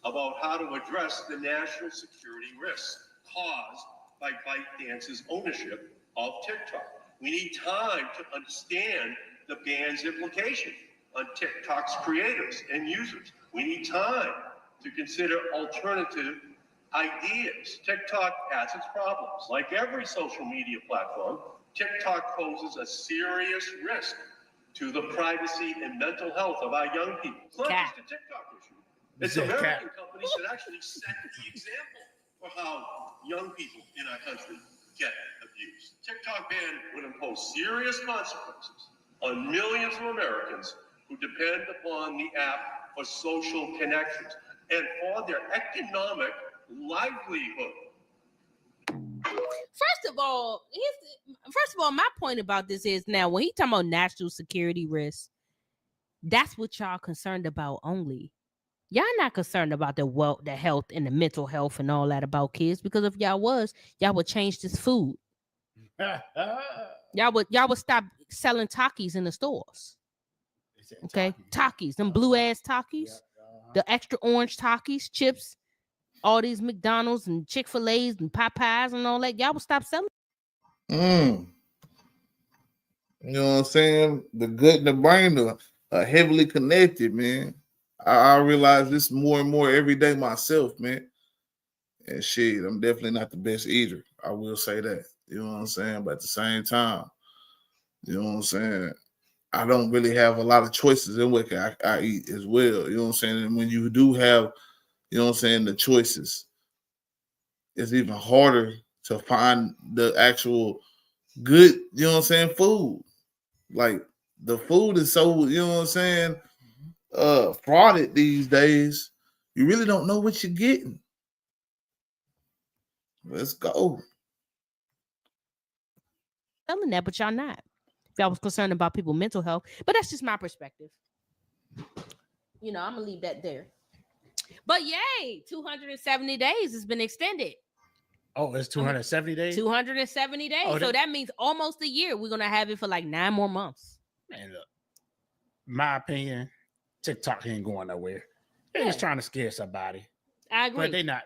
about how to address the national security risks caused by ByteDance's ownership of TikTok. We need time to understand the ban's implication on TikTok's creators and users. We need time to consider alternative ideas. TikTok has its problems. Like every social media platform, TikTok poses a serious risk to the privacy and mental health of our young people. It's not just a TikTok issue. It's American companies that actually set the example for how young people in our country get abused. TikTok ban would impose serious consequences on millions of Americans who depend upon the app for social connections and for their economic livelihood. First of all, my point about this is now when he talking about national security risks, that's what y'all concerned about only. Y'all not concerned about the health and the mental health and all that about kids, because if y'all was, y'all would change this food. Y'all would stop selling Takis in the stores. Okay, Takis, them blue ass Takis, the extra orange Takis, chips, all these McDonald's and Chick-fil-A's and Popeyes and all that. Y'all would stop selling. You know what I'm saying? The gut and the brain are heavily connected, man. I realize this more and more every day myself, man. And shit, I'm definitely not the best eater. I will say that. You know what I'm saying? But at the same time, you know what I'm saying? I don't really have a lot of choices in what I eat as well. You know what I'm saying? And when you do have, you know what I'm saying, the choices, it's even harder to find the actual good, you know what I'm saying, food. Like the food is so, you know what I'm saying, frauded these days. You really don't know what you're getting. Let's go. Selling that, but y'all not. If y'all was concerned about people's mental health, but that's just my perspective. You know, I'm gonna leave that there. But yay, 270 days has been extended. Oh, it's 270 days? 270 days. Oh, so that means almost a year. We're gonna have it for like 9 more months. Man, look, my opinion, TikTok ain't going nowhere. They're just trying to scare somebody. I agree. But they not.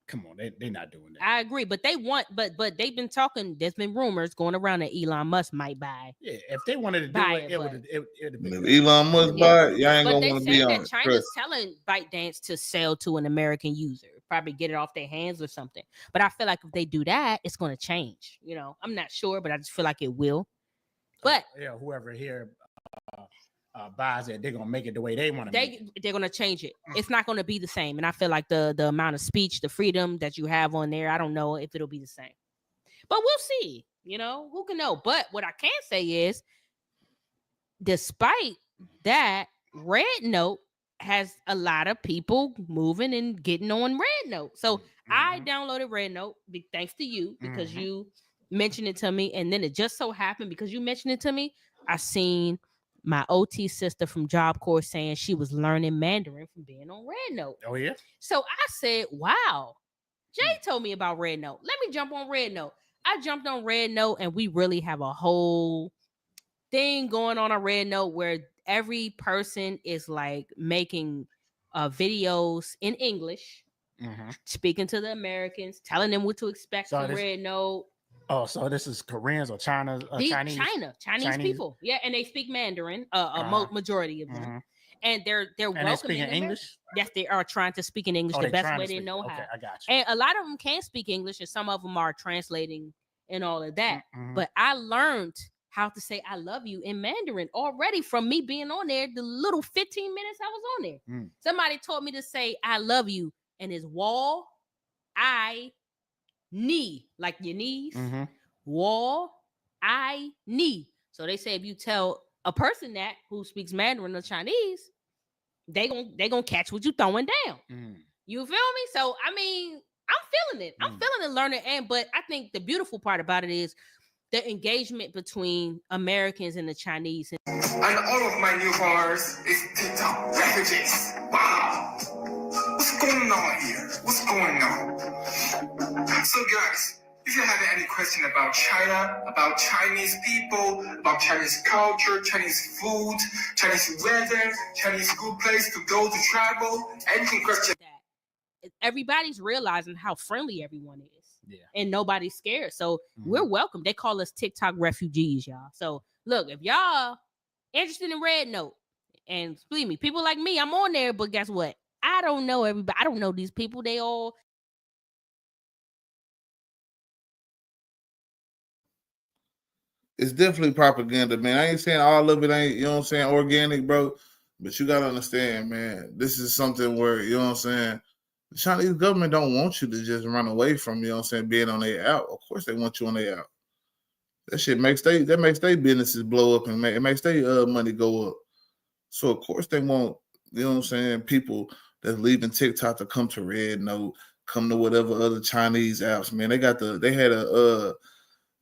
Come on, they're not doing that. I agree, but they've been talking. There's been rumors going around that Elon Musk might buy. Yeah, if they wanted to do Buy it, it would have been. If Elon Musk buy it, y'all ain't But gonna they want to be saying on that it. China's telling ByteDance to sell to an American user, probably get it off their hands or something. But I feel like if they do that, it's going to change. You know, I'm not sure, but I just feel like it will. But yeah, whoever here buys it, they're gonna make it the way they want to make it. They're going to change it. It's not going to be the same. And I feel like the amount of speech, the freedom that you have on there, I don't know if it'll be the same. But we'll see. You know, who can know? But what I can say is, despite that, Red Note has a lot of people moving and getting on Red Note. So I downloaded Red Note thanks to you, because you mentioned it to me. And then it just so happened, because you mentioned it to me, I seen my OT sister from Job Corps saying she was learning Mandarin from being on Red Note. Oh, yeah? So I said, wow, Jay told me about Red Note. Let me jump on Red Note. I jumped on Red Note, and we really have a whole thing going on Red Note where every person is like making videos in English, speaking to the Americans, telling them what to expect from Red Note. Oh, so this is Koreans or Chinese? Chinese people, yeah, and they speak Mandarin. Majority of them, and they're welcoming. They speak in English. Yes, they are trying to speak in English the best way they know how. I got you. And a lot of them can speak English, and some of them are translating and all of that. But I learned how to say I love you in Mandarin already from me being on there. The little 15 minutes I was on there, somebody told me to say I love you, and it's wall, I, knee, like your knees, wall, I, knee. So they say if you tell a person that who speaks Mandarin or Chinese, they gonna catch what you throwing down. You feel me? So I mean, I'm feeling it. I'm feeling it, learning. But I think the beautiful part about it is the engagement between Americans and the Chinese. And all of my new followers is TikTok refugees. Wow. What's going on here? What's going on? So guys, if you have any question about China, about Chinese people, about Chinese culture, Chinese food, Chinese weather, Chinese good place to go to travel, anything question. Everybody's realizing how friendly everyone is. Yeah. And nobody's scared. So we're welcome. They call us TikTok refugees, y'all. So look, if y'all interested in Red Note, and believe me, people like me, I'm on there, but guess what? I don't know everybody. I don't know these people. They all It's definitely propaganda, man. I ain't saying all of it ain't, you know what I'm saying, organic, bro. But you gotta understand, man, this is something where, you know what I'm saying, the Chinese government don't want you to just run away from, you know what I'm saying, being on their out. Of course they want you on their out. That shit makes their businesses blow up, and it makes their money go up. So of course they want, you know what I'm saying, people that's leaving TikTok to come to Red Note, come to whatever other Chinese apps, man. They had a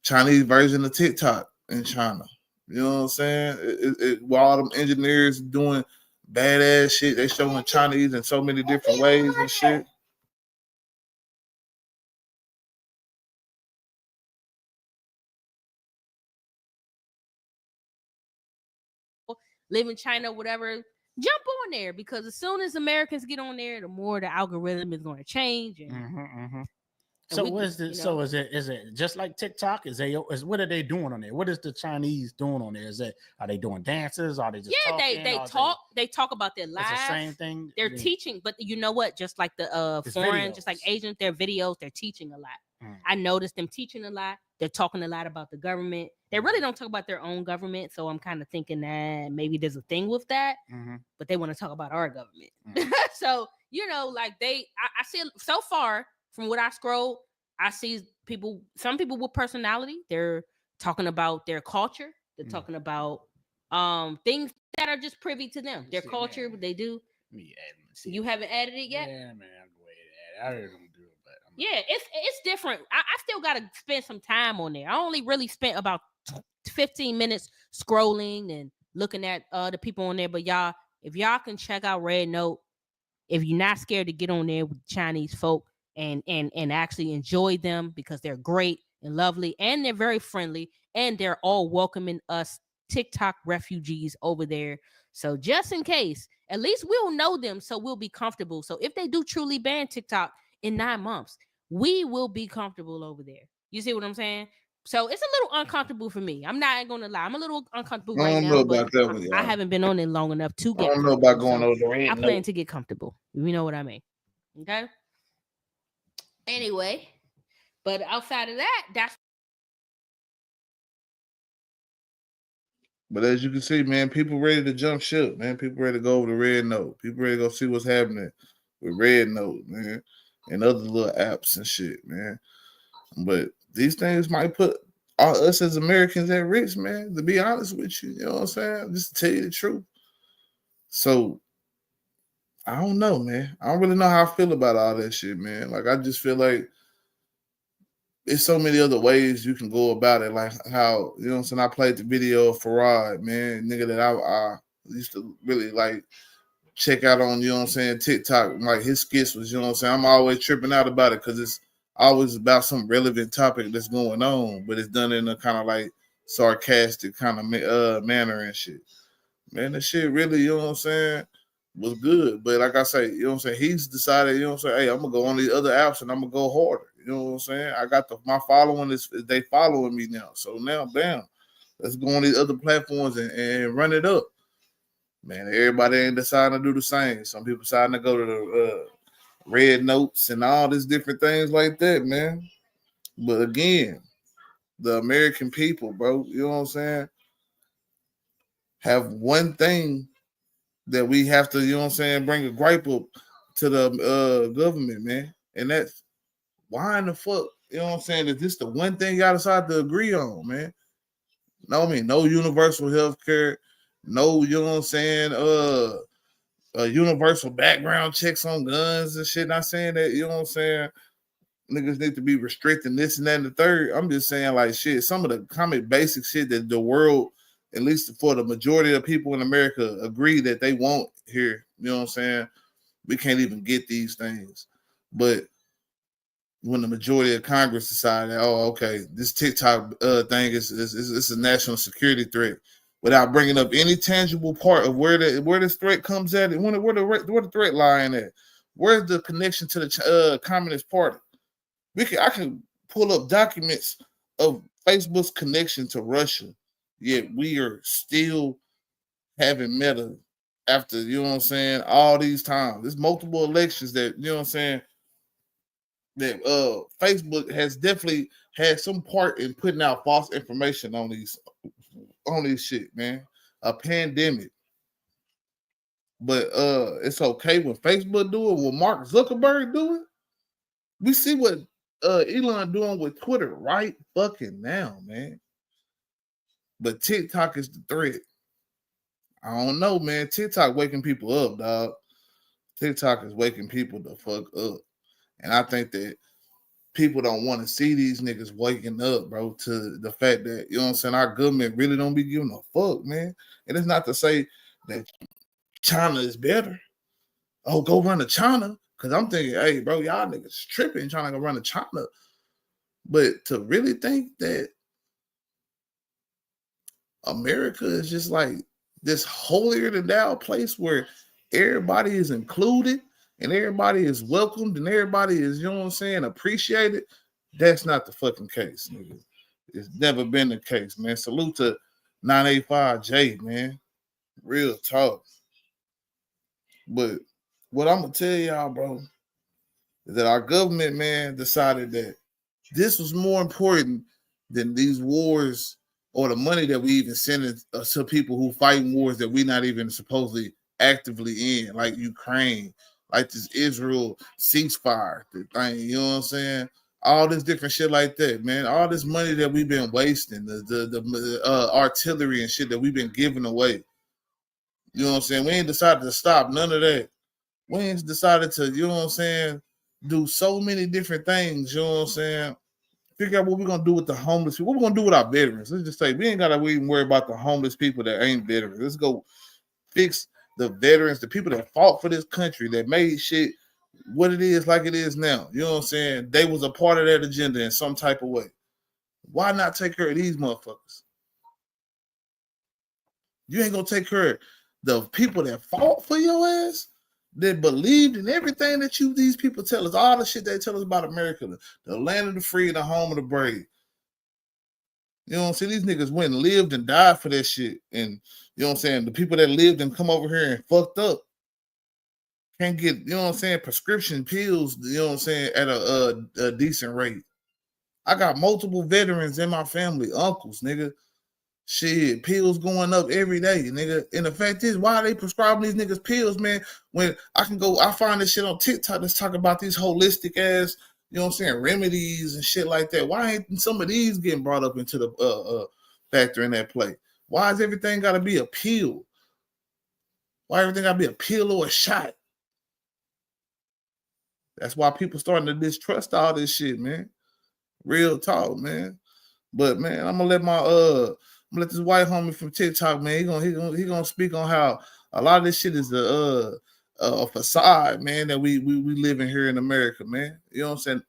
Chinese version of TikTok in China. You know what I'm saying? While all them engineers doing badass shit, they showing Chinese in so many different ways and shit. live in China, whatever, jump on there, because as soon as Americans get on there, the more the algorithm is going to change. And, So what is this? So is it just like TikTok? What are they doing on there? What is the Chinese doing on there? Are they doing dances? Are they just talking? They talk about their lives. It's the same thing. They're teaching, but you know what? Just like the foreign, just like Asian, their videos, they're teaching a lot. I noticed them teaching a lot. They're talking a lot about the government. They really don't talk about their own government. So I'm kind of thinking that maybe there's a thing with that, but they want to talk about our government. So, like I see so far from what I scroll, I see some people with personality. They're talking about their culture. They're talking about things that are just privy to them. Their culture, what they do. You haven't added it yet? Yeah, man, I'm going to add it. I really don't do it, but yeah, it's different. I still got to spend some time on there. I only really spent about 15 minutes scrolling and looking at the people on there. But y'all, if y'all can check out Red Note, if you're not scared to get on there with Chinese folk and actually enjoy them, because they're great and lovely and they're very friendly and they're all welcoming us TikTok refugees over there. So just in case, at least we'll know them, so we'll be comfortable. So if they do truly ban TikTok, in 9 months. We will be comfortable over there. You see what I'm saying? So it's a little uncomfortable for me. I'm not gonna lie. I'm a little uncomfortable I right don't now, know but about that one, I y'all. haven't been on it long enough to I get don't know about comfortable. going So over the I red plan note. to get comfortable. You know what I mean? Okay. Anyway, but outside of that, that's But as you can see, man, people ready to jump ship, man. People ready to go over the red note. People ready to go see what's happening with red note, man, and other little apps and shit, man. But these things might put us as Americans at risk, man. To be honest with you, you know what I'm saying? Just to tell you the truth. So I don't know, man. I don't really know how I feel about all that shit, man. Like I just feel like there's so many other ways you can go about it. Like how, you know what I'm saying? I played the video of Farad, man, nigga that I used to really like check out on, you know what I'm saying, TikTok. Like his skits was, you know what I'm saying? I'm always tripping out about it because it's always about some relevant topic that's going on, but it's done in a kind of like sarcastic kind of manner and shit. Man, that shit really, you know what I'm saying, was good. But like I say, you know what I'm saying, he's decided, you know what I'm saying, hey, I'm gonna go on these other apps and I'm gonna go harder. You know what I'm saying? I got my following is they following me now. So now, bam, let's go on these other platforms and run it up. Man, everybody ain't deciding to do the same. Some people deciding to go to the red notes and all these different things like that, man. But again, the American people, bro, you know what I'm saying, have one thing that we have to, you know what I'm saying, bring a gripe up to the government, man. And that's why in the fuck, you know what I'm saying, is this the one thing y'all decide to agree on, man? No, I mean, no universal health care, no, you know what I'm saying, universal background checks on guns and shit. Not saying that, you know what I'm saying, niggas need to be restricting this and that and the third. I'm just saying, like, shit, some of the common basic shit that the world, at least for the majority of people in America, agree that they want here. You know what I'm saying? We can't even get these things. But when the majority of Congress decided, oh, okay, this TikTok thing is a national security threat, without bringing up any tangible part of where this threat comes at, and where the threat lying at, where's the connection to the Communist Party? I can pull up documents of Facebook's connection to Russia, yet we are still having Meta after, you know what I'm saying, all these times. There's multiple elections that, you know what I'm saying, that Facebook has definitely had some part in putting out false information on these shit, man. A pandemic. But it's okay when Facebook do it, when Mark Zuckerberg do it. We see what Elon doing with Twitter right fucking now, man. But TikTok is the threat. I don't know, man. TikTok waking people up, dog. TikTok is waking people the fuck up. And I think that people don't want to see these niggas waking up, bro, to the fact that, you know what I'm saying, our government really don't be giving a fuck, man. And it's not to say that China is better. Oh, go run to China. Because I'm thinking, hey, bro, y'all niggas tripping trying to go run to China. But to really think that America is just like this holier than thou place where everybody is included and everybody is welcomed and everybody is, you know what I'm saying, appreciated. That's not the fucking case, nigga. It's never been the case, man. Salute to 985J, man. Real talk. But what I'm gonna tell y'all, bro, is that our government, man, decided that this was more important than these wars or the money that we even sending to people who fighting wars that we're not even supposedly actively in, like Ukraine, like this Israel ceasefire thing, you know what I'm saying? All this different shit like that, man. All this money that we've been wasting, the artillery and shit that we've been giving away. You know what I'm saying? We ain't decided to stop none of that. We ain't decided to, you know what I'm saying, do so many different things, you know what I'm saying? Figure out what we're gonna do with the homeless people. What we're gonna do with our veterans. Let's just say we ain't gotta even worry about the homeless people that ain't veterans. Let's go fix the veterans, the people that fought for this country, that made shit what it is like it is now. You know what I'm saying? They was a part of that agenda in some type of way. Why not take care of these motherfuckers? You ain't gonna take care of the people that fought for your ass? that believed in everything that these people tell us, all the shit they tell us about America, the land of the free, the home of the brave. You know what I'm saying? These niggas went and lived and died for that shit. And you know what I'm saying? The people that lived and come over here and fucked up can't get, you know what I'm saying, prescription pills, you know what I'm saying, at a decent rate. I got multiple veterans in my family, uncles, nigga. Shit, pills going up every day, nigga. And the fact is, why are they prescribing these niggas pills, man? When I find this shit on TikTok that's talking about these holistic ass, you know what I'm saying, remedies and shit like that. Why ain't some of these getting brought up into the factor in that play? Why is everything got to be a pill? Why everything got to be a pill or a shot? That's why people starting to distrust all this shit, man. Real talk, man. But man, I'm gonna let this white homie from TikTok, man. He gonna speak on how a lot of this shit is a facade, man, that we live in here in America, man. You know what I'm saying?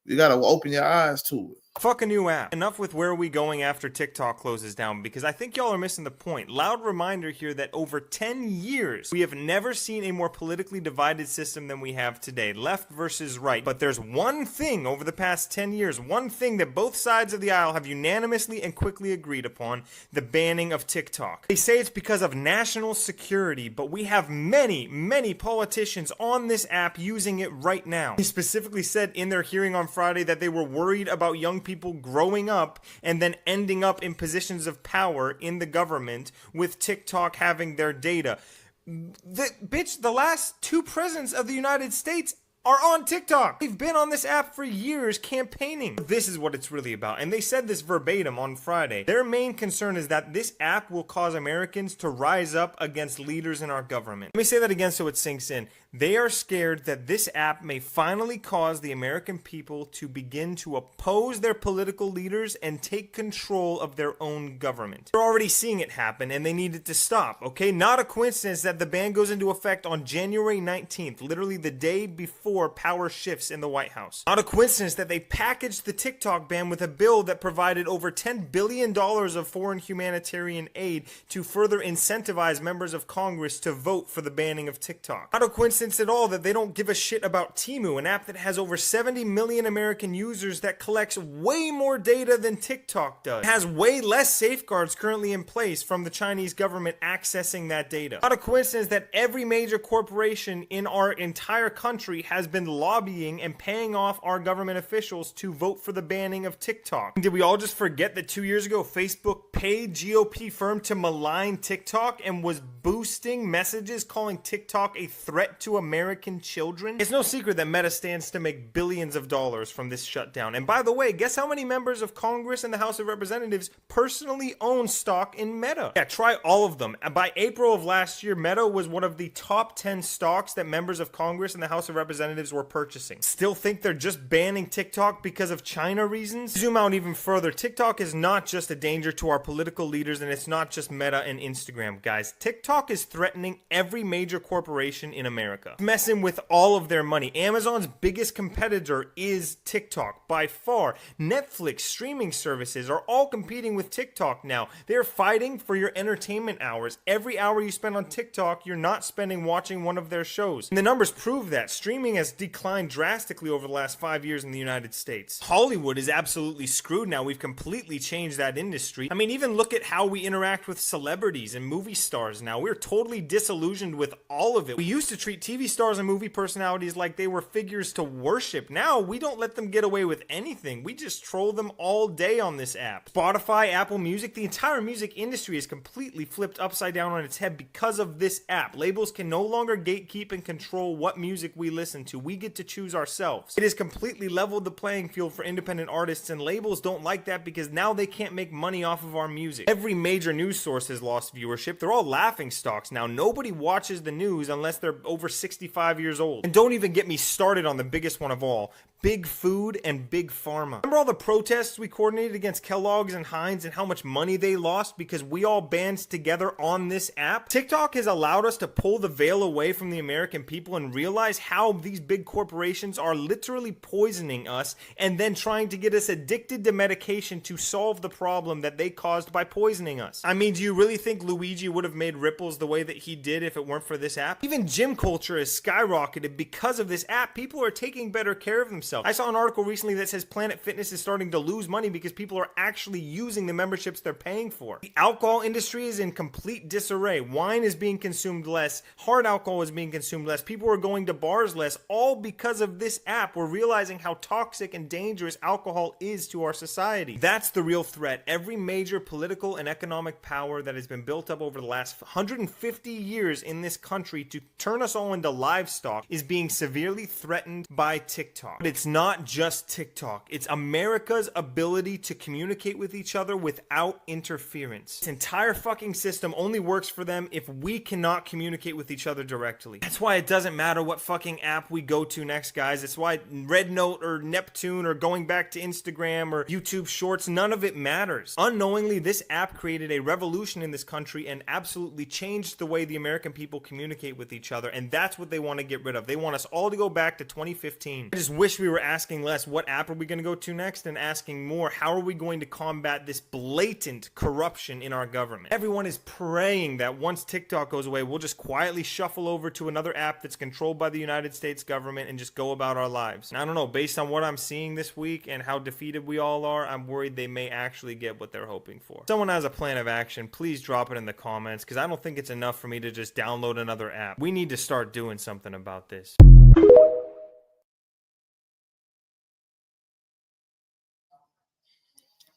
You gotta open your eyes to it. Fuck a new app. Enough with where are we going after TikTok closes down, because I think y'all are missing the point. Loud reminder here that over 10 years, we have never seen a more politically divided system than we have today. Left versus right. But there's one thing over the past 10 years, one thing that both sides of the aisle have unanimously and quickly agreed upon: the banning of TikTok. They say it's because of national security, but we have many, many politicians on this app using it right now. They specifically said in their hearing on Friday that they were worried about young people growing up and then ending up in positions of power in the government with TikTok having their data. The last two presidents of the United States are on TikTok. They've been on this app for years campaigning. This is what it's really about. And they said this verbatim on Friday. Their main concern is that this app will cause Americans to rise up against leaders in our government. Let me say that again so it sinks in. They are scared that this app may finally cause the American people to begin to oppose their political leaders and take control of their own government. They're already seeing it happen and they need it to stop, okay? Not a coincidence that the ban goes into effect on January 19th, literally the day before power shifts in the White House. Not a coincidence that they packaged the TikTok ban with a bill that provided over $10 billion of foreign humanitarian aid to further incentivize members of Congress to vote for the banning of TikTok. Not a coincidence at all that they don't give a shit about Temu, an app that has over 70 million American users that collects way more data than TikTok does. It has way less safeguards currently in place from the Chinese government accessing that data. Not a coincidence that every major corporation in our entire country has been lobbying and paying off our government officials to vote for the banning of TikTok. Did we all just forget that 2 years ago Facebook paid GOP firm to malign TikTok and was boosting messages calling TikTok a threat to American children? It's no secret that Meta stands to make billions of dollars from this shutdown. And by the way, guess how many members of Congress and the House of Representatives personally own stock in Meta? Yeah, try all of them. By April of last year, Meta was one of the top 10 stocks that members of Congress and the House of Representatives were purchasing. Still think they're just banning TikTok because of China reasons? Zoom out even further. TikTok is not just a danger to our political leaders, and it's not just Meta and Instagram, guys. TikTok is threatening every major corporation in America. Messing with all of their money. Amazon's biggest competitor is TikTok by far. Netflix, streaming services are all competing with TikTok now. They're fighting for your entertainment hours. Every hour you spend on TikTok, you're not spending watching one of their shows. And the numbers prove that. Streaming has declined drastically over the last 5 years in the United States. Hollywood is absolutely screwed now. We've completely changed that industry. I mean, even look at how we interact with celebrities and movie stars now. We're totally disillusioned with all of it. We used to treat TV stars and movie personalities like they were figures to worship. Now we don't let them get away with anything. We just troll them all day on this app. Spotify, Apple Music, the entire music industry is completely flipped upside down on its head because of this app. Labels can no longer gatekeep and control what music we listen to. We get to choose ourselves. It has completely leveled the playing field for independent artists, and labels don't like that because now they can't make money off of our music. Every major news source has lost viewership. They're all laughing stocks now. Nobody watches the news unless they're over 65 years old. And don't even get me started on the biggest one of all, big food and big pharma. Remember all the protests we coordinated against Kellogg's and Heinz and how much money they lost because we all band together on this app? TikTok has allowed us to pull the veil away from the American people and realize how these these big corporations are literally poisoning us and then trying to get us addicted to medication to solve the problem that they caused by poisoning us. I mean, do you really think Luigi would have made ripples the way that he did if it weren't for this app? Even gym culture has skyrocketed because of this app. People are taking better care of themselves. I saw an article recently that says Planet Fitness is starting to lose money because people are actually using the memberships they're paying for. The alcohol industry is in complete disarray. Wine is being consumed less. Hard alcohol is being consumed less. People are going to bars less, all because of this app. We're realizing how toxic and dangerous alcohol is to our society. That's the real threat. Every major political and economic power that has been built up over the last 150 years in this country to turn us all into livestock is being severely threatened by TikTok. But it's not just TikTok. It's America's ability to communicate with each other without interference. This entire fucking system only works for them if we cannot communicate with each other directly. That's why it doesn't matter what fucking app we go to next, guys. It's why Red Note or Neptune or going back to Instagram or YouTube Shorts, none of it matters. Unknowingly, this app created a revolution in this country and absolutely changed the way the American people communicate with each other, and that's what they want to get rid of. They want us all to go back to 2015. I just wish we were asking less, what app are we going to go to next, and asking more, how are we going to combat this blatant corruption in our government? Everyone is praying that once TikTok goes away, we'll just quietly shuffle over to another app that's controlled by the United States government and just go about our lives. And I don't know, based on what I'm seeing this week and how defeated we all are, I'm worried they may actually get what they're hoping for. If someone has a plan of action, please drop it in the comments, because I don't think it's enough for me to just download another app. We need to start doing something about this.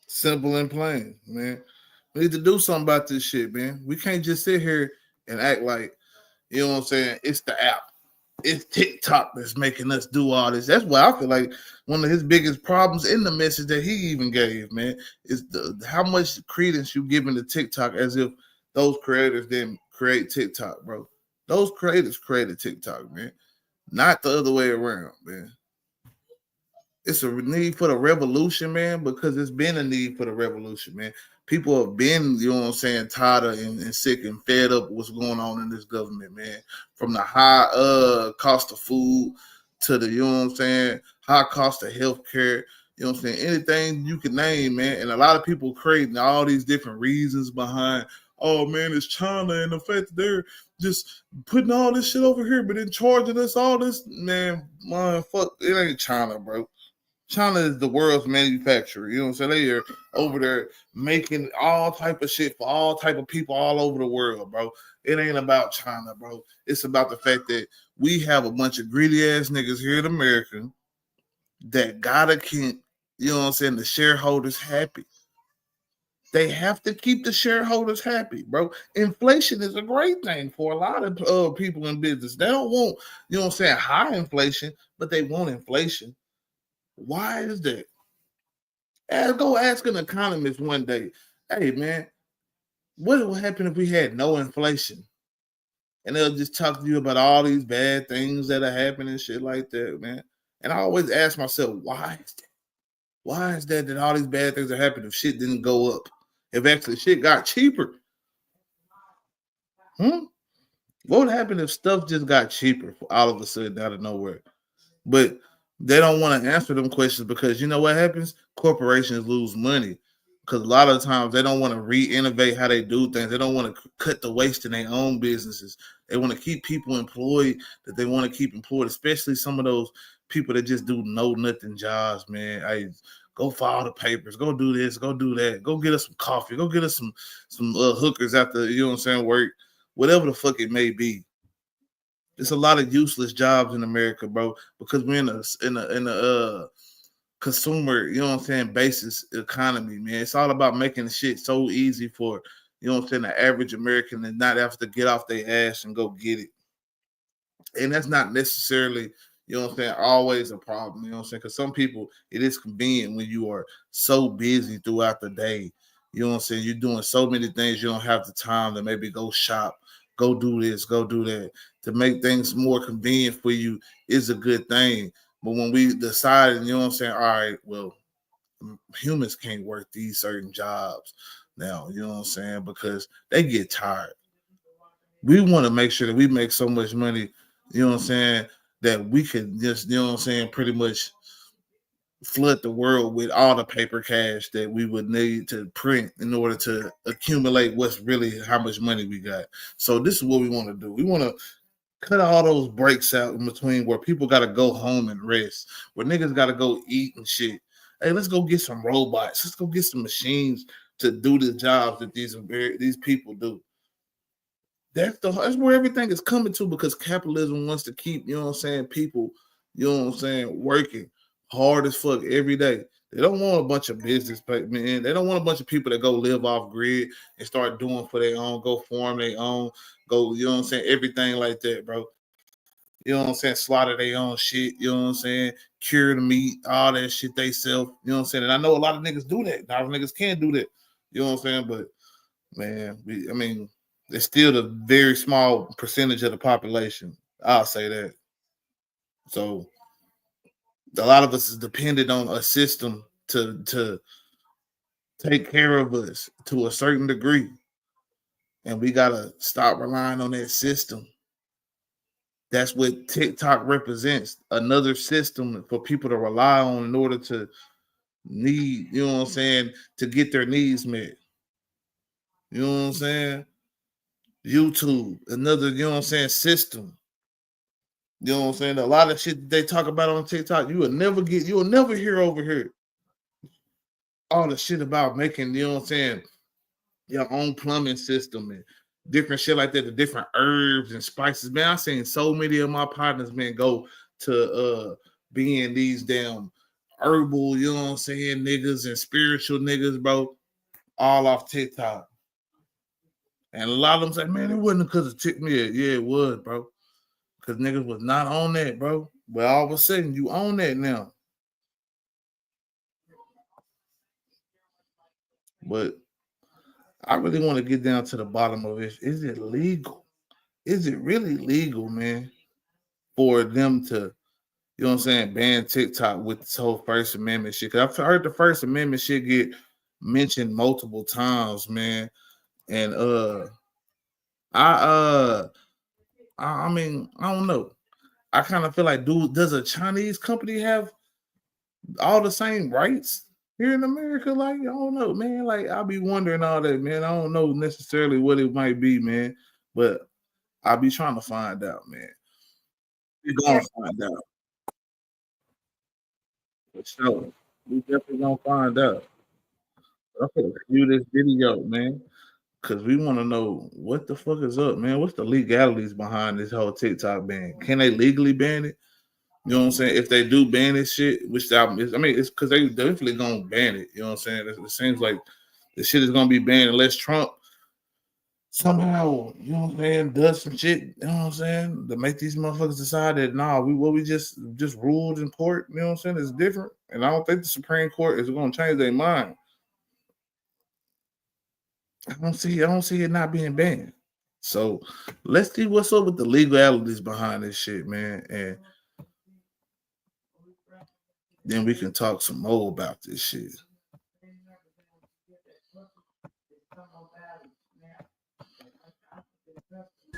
Simple and plain, man. We need to do something about this shit, man. We can't just sit here and act like, you know what I'm saying, it's the app. It's TikTok that's making us do all this. That's why I feel like one of his biggest problems in the message that he even gave, man, is how much credence you giving to TikTok as if those creators didn't create TikTok, bro. Those creators created TikTok, man. Not the other way around, man. It's a need for the revolution, man, because it's been a need for the revolution, man. People have been, you know what I'm saying, tired of and sick and fed up with what's going on in this government, man. From the high cost of food to the, you know what I'm saying, high cost of healthcare, you know what I'm saying, anything you can name, man. And a lot of people creating all these different reasons behind, oh, man, it's China and the fact that they're just putting all this shit over here, but then charging us all this, man, fuck, it ain't China, bro. China is the world's manufacturer. You know what I'm saying? They are over there making all type of shit for all type of people all over the world, bro. It ain't about China, bro. It's about the fact that we have a bunch of greedy ass niggas here in America that gotta keep, you know what I'm saying, the shareholders happy. They have to keep the shareholders happy, bro. Inflation is a great thing for a lot of people in business. They don't want, you know what I'm saying, high inflation, but they want inflation. Why is that? Go ask an economist one day, hey, man, what would happen if we had no inflation? And they'll just talk to you about all these bad things that are happening and shit like that, man. And I always ask myself, why is that? Why is that all these bad things are happening if shit didn't go up? If actually shit got cheaper? What would happen if stuff just got cheaper all of a sudden out of nowhere? But they don't want to answer them questions because you know what happens? Corporations lose money because a lot of times they don't want to re-innovate how they do things. They don't want to cut the waste in their own businesses. They want to keep people employed that they want to keep employed, especially some of those people that just do no-nothing jobs, man. Hey, go file the papers, go do this, go do that, go get us some coffee, go get us some hookers after, you know what I'm saying, work, whatever the fuck it may be. There's a lot of useless jobs in America, bro, because we're in a consumer, you know what I'm saying, basis economy, man. It's all about making the shit so easy for, you know what I'm saying, the average American and not have to get off their ass and go get it. And that's not necessarily, you know what I'm saying, always a problem, you know what I'm saying? Because some people, it is convenient when you are so busy throughout the day. You know what I'm saying? You're doing so many things, you don't have the time to maybe go shop, go do this, go do that. To make things more convenient for you is a good thing. But when we decided, you know what I'm saying, all right, well, humans can't work these certain jobs now, you know what I'm saying, because they get tired. We want to make sure that we make so much money, you know what I'm saying, that we could just, you know what I'm saying, pretty much flood the world with all the paper cash that we would need to print in order to accumulate what's really how much money we got. So this is what we want to do. We want to cut all those breaks out in between where people got to go home and rest, where niggas got to go eat and shit. Hey, let's go get some robots. Let's go get some machines to do the jobs that these people do. That's where everything is coming to, because capitalism wants to keep, you know what I'm saying, people, you know what I'm saying, working hard as fuck every day. They don't want a bunch of business people, man. They don't want a bunch of people that go live off grid and start doing for their own, go form their own, go, you know what I'm saying, everything like that, bro. You know what I'm saying, slaughter their own shit, you know what I'm saying, cure the meat, all that shit they sell, you know what I'm saying. And I know a lot of niggas do that. A lot of niggas can't do that, you know what I'm saying, but man, it's still a very small percentage of the population. I'll say that. So a lot of us is dependent on a system to take care of us to a certain degree. And we gotta stop relying on that system. That's what TikTok represents. Another system for people to rely on in order to need, you know what I'm saying, to get their needs met. You know what I'm saying? YouTube, another, you know what I'm saying, system. You know what I'm saying? A lot of shit they talk about on TikTok, you will never hear over here. All the shit about making, you know what I'm saying, your own plumbing system and different shit like that, the different herbs and spices. Man, I've seen so many of my partners, man, go to being these damn herbal, you know what I'm saying, niggas and spiritual niggas, bro, all off TikTok. And a lot of them say, man, it wasn't because of TikTok. Yeah, it was, bro. Because niggas was not on that, bro. But all of a sudden, you own that now. But I really want to get down to the bottom of it. Is it legal? Is it really legal, man, for them to, you know what I'm saying, ban TikTok with this whole First Amendment shit? Because I've heard the First Amendment shit get mentioned multiple times, man. And I mean, I don't know. I kind of feel like, does a Chinese company have all the same rights here in America? Like, I don't know, man. Like, I'll be wondering all that, man. I don't know necessarily what it might be, man, but I'll be trying to find out, man. We're gonna find out. For sure. We definitely gonna find out. I'm gonna view this video, man, because we want to know what the fuck is up, man. What's the legalities behind this whole TikTok ban? Can they legally ban it? You know what I'm saying? If they do ban this shit, which it's because they definitely gonna ban it. You know what I'm saying? It seems like the shit is gonna be banned unless Trump somehow, you know what I'm saying, does some shit, you know what I'm saying, to make these motherfuckers decide that we just ruled in court, you know what I'm saying, it's different. And I don't think the Supreme Court is gonna change their mind. I don't see it not being banned. So let's see what's up with the legalities behind this shit, man. And then we can talk some more about this shit.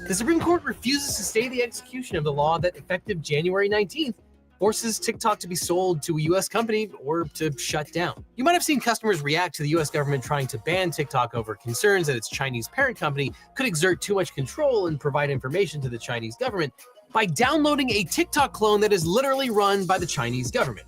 The Supreme Court refuses to stay the execution of the law that, effective January 19th, forces TikTok to be sold to a U.S. company or to shut down. You might have seen customers react to the U.S. government trying to ban TikTok over concerns that its Chinese parent company could exert too much control and provide information to the Chinese government by downloading a TikTok clone that is literally run by the Chinese government.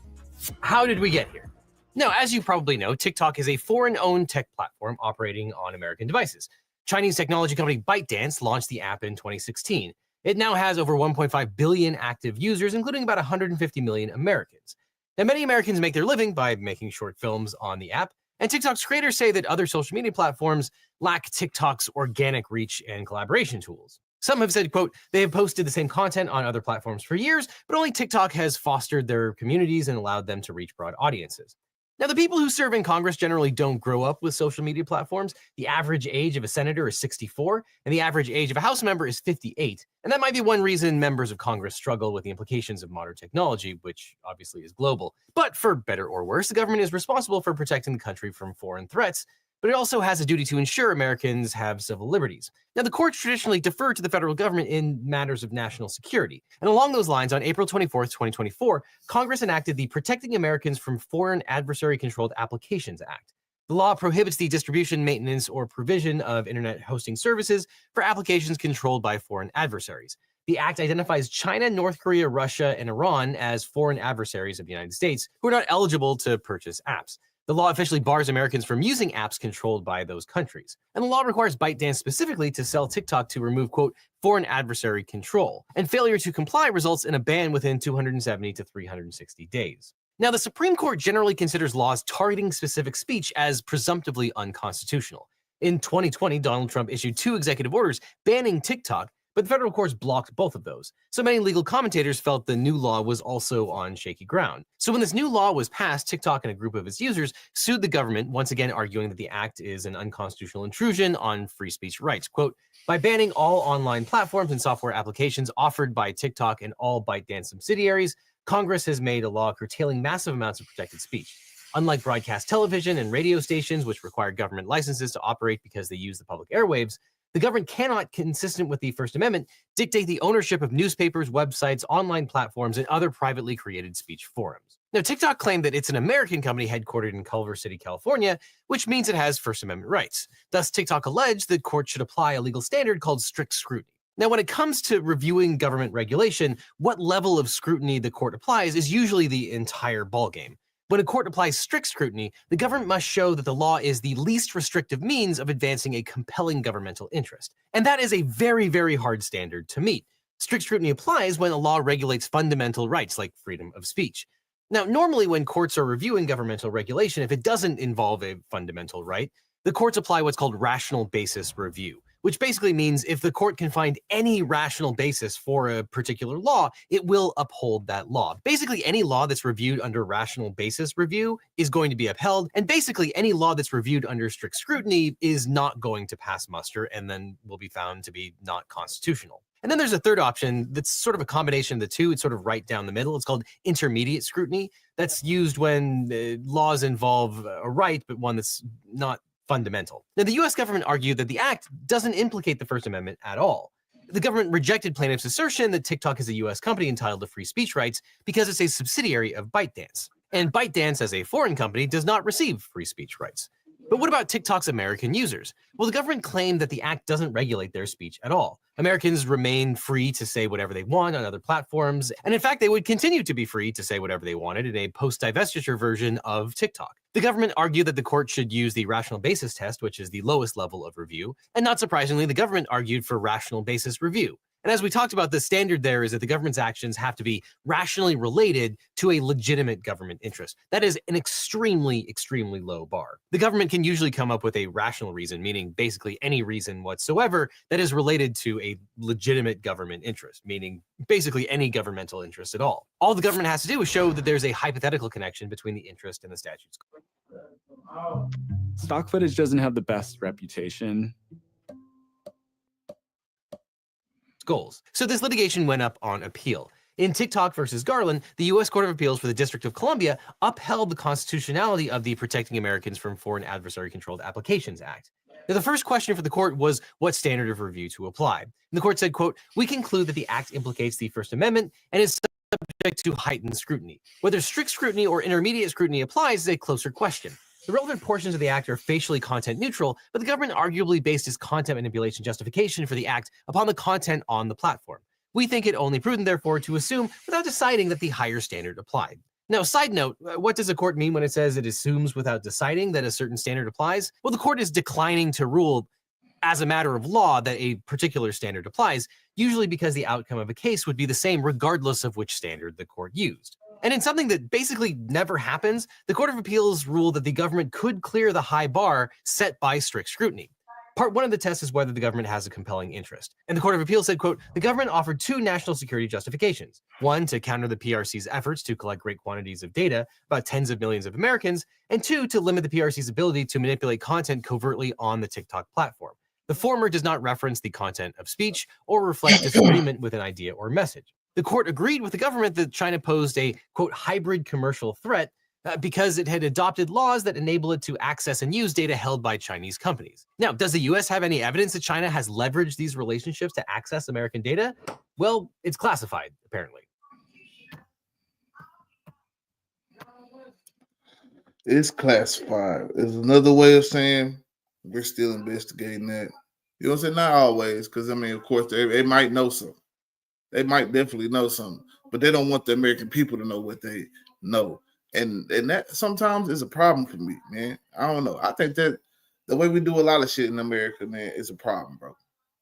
How did we get here? Now, as you probably know, TikTok is a foreign-owned tech platform operating on American devices. Chinese technology company ByteDance launched the app in 2016. It now has over 1.5 billion active users, including about 150 million Americans. Now, many Americans make their living by making short films on the app, and TikTok's creators say that other social media platforms lack TikTok's organic reach and collaboration tools. Some have said, quote, they have posted the same content on other platforms for years, but only TikTok has fostered their communities and allowed them to reach broad audiences. Now, the people who serve in Congress generally don't grow up with social media platforms. The average age of a senator is 64, and the average age of a House member is 58. And that might be one reason members of Congress struggle with the implications of modern technology, which obviously is global. But for better or worse, the government is responsible for protecting the country from foreign threats. but it also has a duty to ensure Americans have civil liberties. Now, the courts traditionally defer to the federal government in matters of national security. And along those lines, on April 24th, 2024, Congress enacted the Protecting Americans from Foreign Adversary-Controlled Applications Act. The law prohibits the distribution, maintenance, or provision of internet hosting services for applications controlled by foreign adversaries. The act identifies China, North Korea, Russia, and Iran as foreign adversaries of the United States who are not eligible to purchase apps. The law officially bars Americans from using apps controlled by those countries. And the law requires ByteDance specifically to sell TikTok to remove, quote, foreign adversary control. And failure to comply results in a ban within 270 to 360 days. Now, the Supreme Court generally considers laws targeting specific speech as presumptively unconstitutional. In 2020, Donald Trump issued 2 executive orders banning TikTok, but the federal courts blocked both of those. So many legal commentators felt the new law was also on shaky ground. So when this new law was passed, TikTok and a group of its users sued the government, once again arguing that the act is an unconstitutional intrusion on free speech rights. Quote, by banning all online platforms and software applications offered by TikTok and all ByteDance subsidiaries, Congress has made a law curtailing massive amounts of protected speech. Unlike broadcast television and radio stations, which require government licenses to operate because they use the public airwaves, the government cannot, consistent with the First Amendment, dictate the ownership of newspapers, websites, online platforms, and other privately created speech forums. Now, TikTok claimed that it's an American company headquartered in Culver City, California, which means it has First Amendment rights. Thus, TikTok alleged that courts should apply a legal standard called strict scrutiny. Now, when it comes to reviewing government regulation, what level of scrutiny the court applies is usually the entire ballgame. When a court applies strict scrutiny, the government must show that the law is the least restrictive means of advancing a compelling governmental interest. And that is a very, very hard standard to meet. Strict scrutiny applies when a law regulates fundamental rights like freedom of speech. Now, normally when courts are reviewing governmental regulation, if it doesn't involve a fundamental right, the courts apply what's called rational basis review, which basically means if the court can find any rational basis for a particular law, it will uphold that law. Basically, any law that's reviewed under rational basis review is going to be upheld, and basically any law that's reviewed under strict scrutiny is not going to pass muster and then will be found to be not constitutional. And then there's a third option that's sort of a combination of the two. It's sort of right down the middle. It's called intermediate scrutiny. That's used when laws involve a right, but one that's not fundamental. Now, the US government argued that the act doesn't implicate the First Amendment at all. The government rejected plaintiffs' assertion that TikTok is a US company entitled to free speech rights because it's a subsidiary of ByteDance. And ByteDance, as a foreign company, does not receive free speech rights. But what about TikTok's American users? Well, the government claimed that the act doesn't regulate their speech at all. Americans remain free to say whatever they want on other platforms, and in fact, they would continue to be free to say whatever they wanted in a post-divestiture version of TikTok. The government argued that the court should use the rational basis test, which is the lowest level of review, and not surprisingly, the government argued for rational basis review. And as we talked about, the standard there is that the government's actions have to be rationally related to a legitimate government interest. That is an extremely, extremely low bar. The government can usually come up with a rational reason, meaning basically any reason whatsoever that is related to a legitimate government interest, meaning basically any governmental interest at all. All the government has to do is show that there's a hypothetical connection between the interest and the statute's. Stock footage doesn't have the best reputation. Goals. So this litigation went up on appeal. In TikTok versus Garland, the U.S. Court of Appeals for the District of Columbia upheld the constitutionality of the Protecting Americans from Foreign Adversary-Controlled Applications Act. Now, the first question for the court was what standard of review to apply. And the court said, quote, we conclude that the act implicates the First Amendment and is subject to heightened scrutiny. Whether strict scrutiny or intermediate scrutiny applies is a closer question. The relevant portions of the act are facially content neutral, but the government arguably based its content manipulation justification for the act upon the content on the platform. We think it only prudent, therefore, to assume without deciding that the higher standard applied. Now, side note, what does a court mean when it says it assumes without deciding that a certain standard applies? Well, the court is declining to rule as a matter of law that a particular standard applies, usually because the outcome of a case would be the same regardless of which standard the court used. And in something that basically never happens, the Court of Appeals ruled that the government could clear the high bar set by strict scrutiny. Part one of the test is whether the government has a compelling interest. And the Court of Appeals said, quote, the government offered 2 national security justifications. One, to counter the PRC's efforts to collect great quantities of data about tens of millions of Americans, and 2, to limit the PRC's ability to manipulate content covertly on the TikTok platform. The former does not reference the content of speech or reflect disagreement with an idea or message. The court agreed with the government that China posed a, quote, hybrid commercial threat because it had adopted laws that enable it to access and use data held by Chinese companies. Now, does the US have any evidence that China has leveraged these relationships to access American data? Well, it's classified, apparently. It's classified. It's another way of saying we're still investigating that. You know what I'm saying? Not always, because I mean, of course, they might know something. They might definitely know something, but they don't want the American people to know what they know. And that sometimes is a problem for me, man. I don't know. I think that the way we do a lot of shit in America, man, is a problem, bro.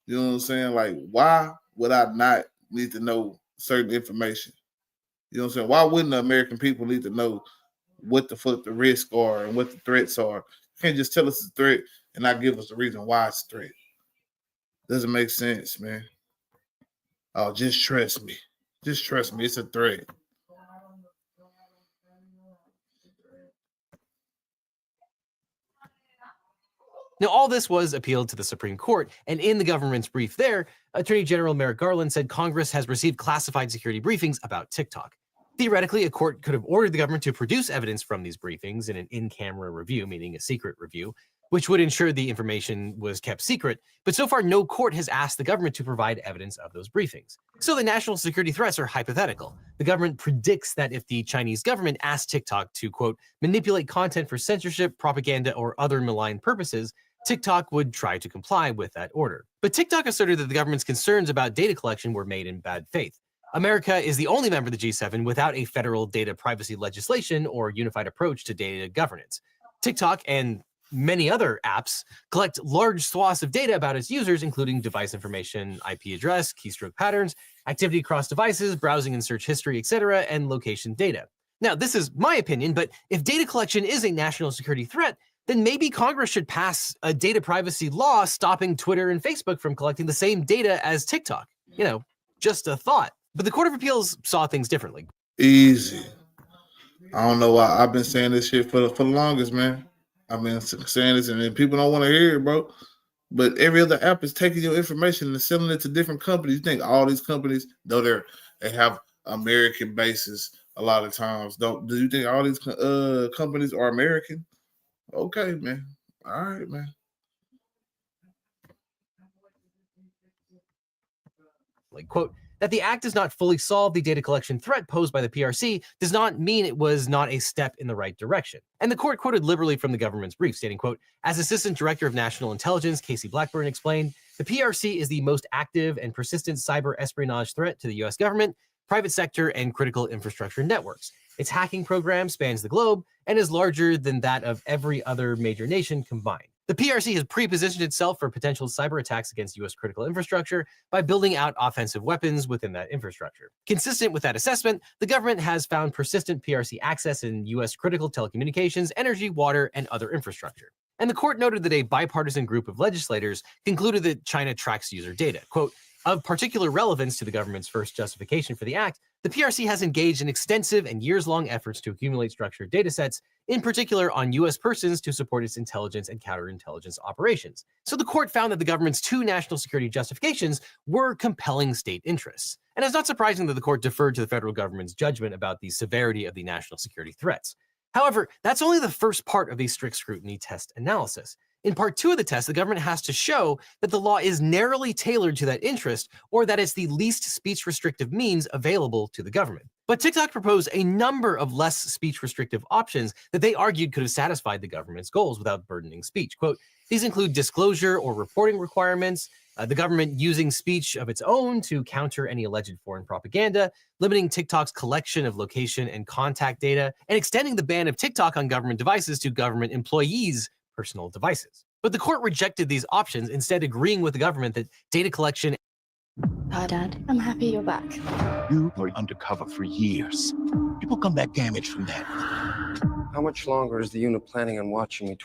You know what I'm saying? Like, why would I not need to know certain information? You know what I'm saying? Why wouldn't the American people need to know what the fuck the risks are and what the threats are? You can't just tell us it's a threat and not give us the reason why it's a threat. Doesn't make sense, man. Oh, just trust me. Just trust me. It's a threat. Now, all this was appealed to the Supreme Court, and in the government's brief there, Attorney General Merrick Garland said Congress has received classified security briefings about TikTok. Theoretically, a court could have ordered the government to produce evidence from these briefings in an in-camera review, meaning a secret review, which would ensure the information was kept secret, but so far no court has asked the government to provide evidence of those briefings. So the national security threats are hypothetical. The government predicts that if the Chinese government asked TikTok to, quote, manipulate content for censorship, propaganda, or other malign purposes, TikTok would try to comply with that order. But TikTok asserted that the government's concerns about data collection were made in bad faith. America is the only member of the G7 without a federal data privacy legislation or unified approach to data governance. TikTok and many other apps collect large swaths of data about its users, including device information, IP address, keystroke patterns, activity across devices, browsing and search history, etc., and location data. Now, this is my opinion, but if data collection is a national security threat, then maybe Congress should pass a data privacy law stopping Twitter and Facebook from collecting the same data as TikTok. You know, just a thought. But the Court of Appeals saw things differently. Easy. I don't know why I've been saying this shit for the longest, man. I've been saying this, and then people don't want to hear it, bro. But every other app is taking your information and selling it to different companies. You think all these companies, though they have American bases a lot of times, do you think all these companies are American? Okay, man. All right, man. Like, quote, that the act does not fully solve the data collection threat posed by the PRC does not mean it was not a step in the right direction. And the court quoted liberally from the government's brief, stating, quote, as Assistant Director of National Intelligence, Casey Blackburn explained, the PRC is the most active and persistent cyber espionage threat to the US government, private sector, and critical infrastructure networks. Its hacking program spans the globe and is larger than that of every other major nation combined. The PRC has pre-positioned itself for potential cyber attacks against U.S. critical infrastructure by building out offensive weapons within that infrastructure. Consistent with that assessment, the government has found persistent PRC access in U.S. critical telecommunications, energy, water, and other infrastructure. And the court noted that a bipartisan group of legislators concluded that China tracks user data. Quote, of particular relevance to the government's first justification for the act, the PRC has engaged in extensive and years-long efforts to accumulate structured data sets, in particular on U.S. persons to support its intelligence and counterintelligence operations. So the court found that the government's two national security justifications were compelling state interests. And it's not surprising that the court deferred to the federal government's judgment about the severity of the national security threats. However, that's only the first part of the strict scrutiny test analysis. In part 2 of the test, the government has to show that the law is narrowly tailored to that interest or that it's the least speech restrictive means available to the government. But TikTok proposed a number of less speech restrictive options that they argued could have satisfied the government's goals without burdening speech. Quote, these include disclosure or reporting requirements, the government using speech of its own to counter any alleged foreign propaganda, limiting TikTok's collection of location and contact data, and extending the ban of TikTok on government devices to government employees' personal devices. But the court rejected these options, instead agreeing with the government that data collection... Hi, Dad. I'm happy you're back. You were undercover for years. People come back damaged from that. How much longer is the unit planning on watching me?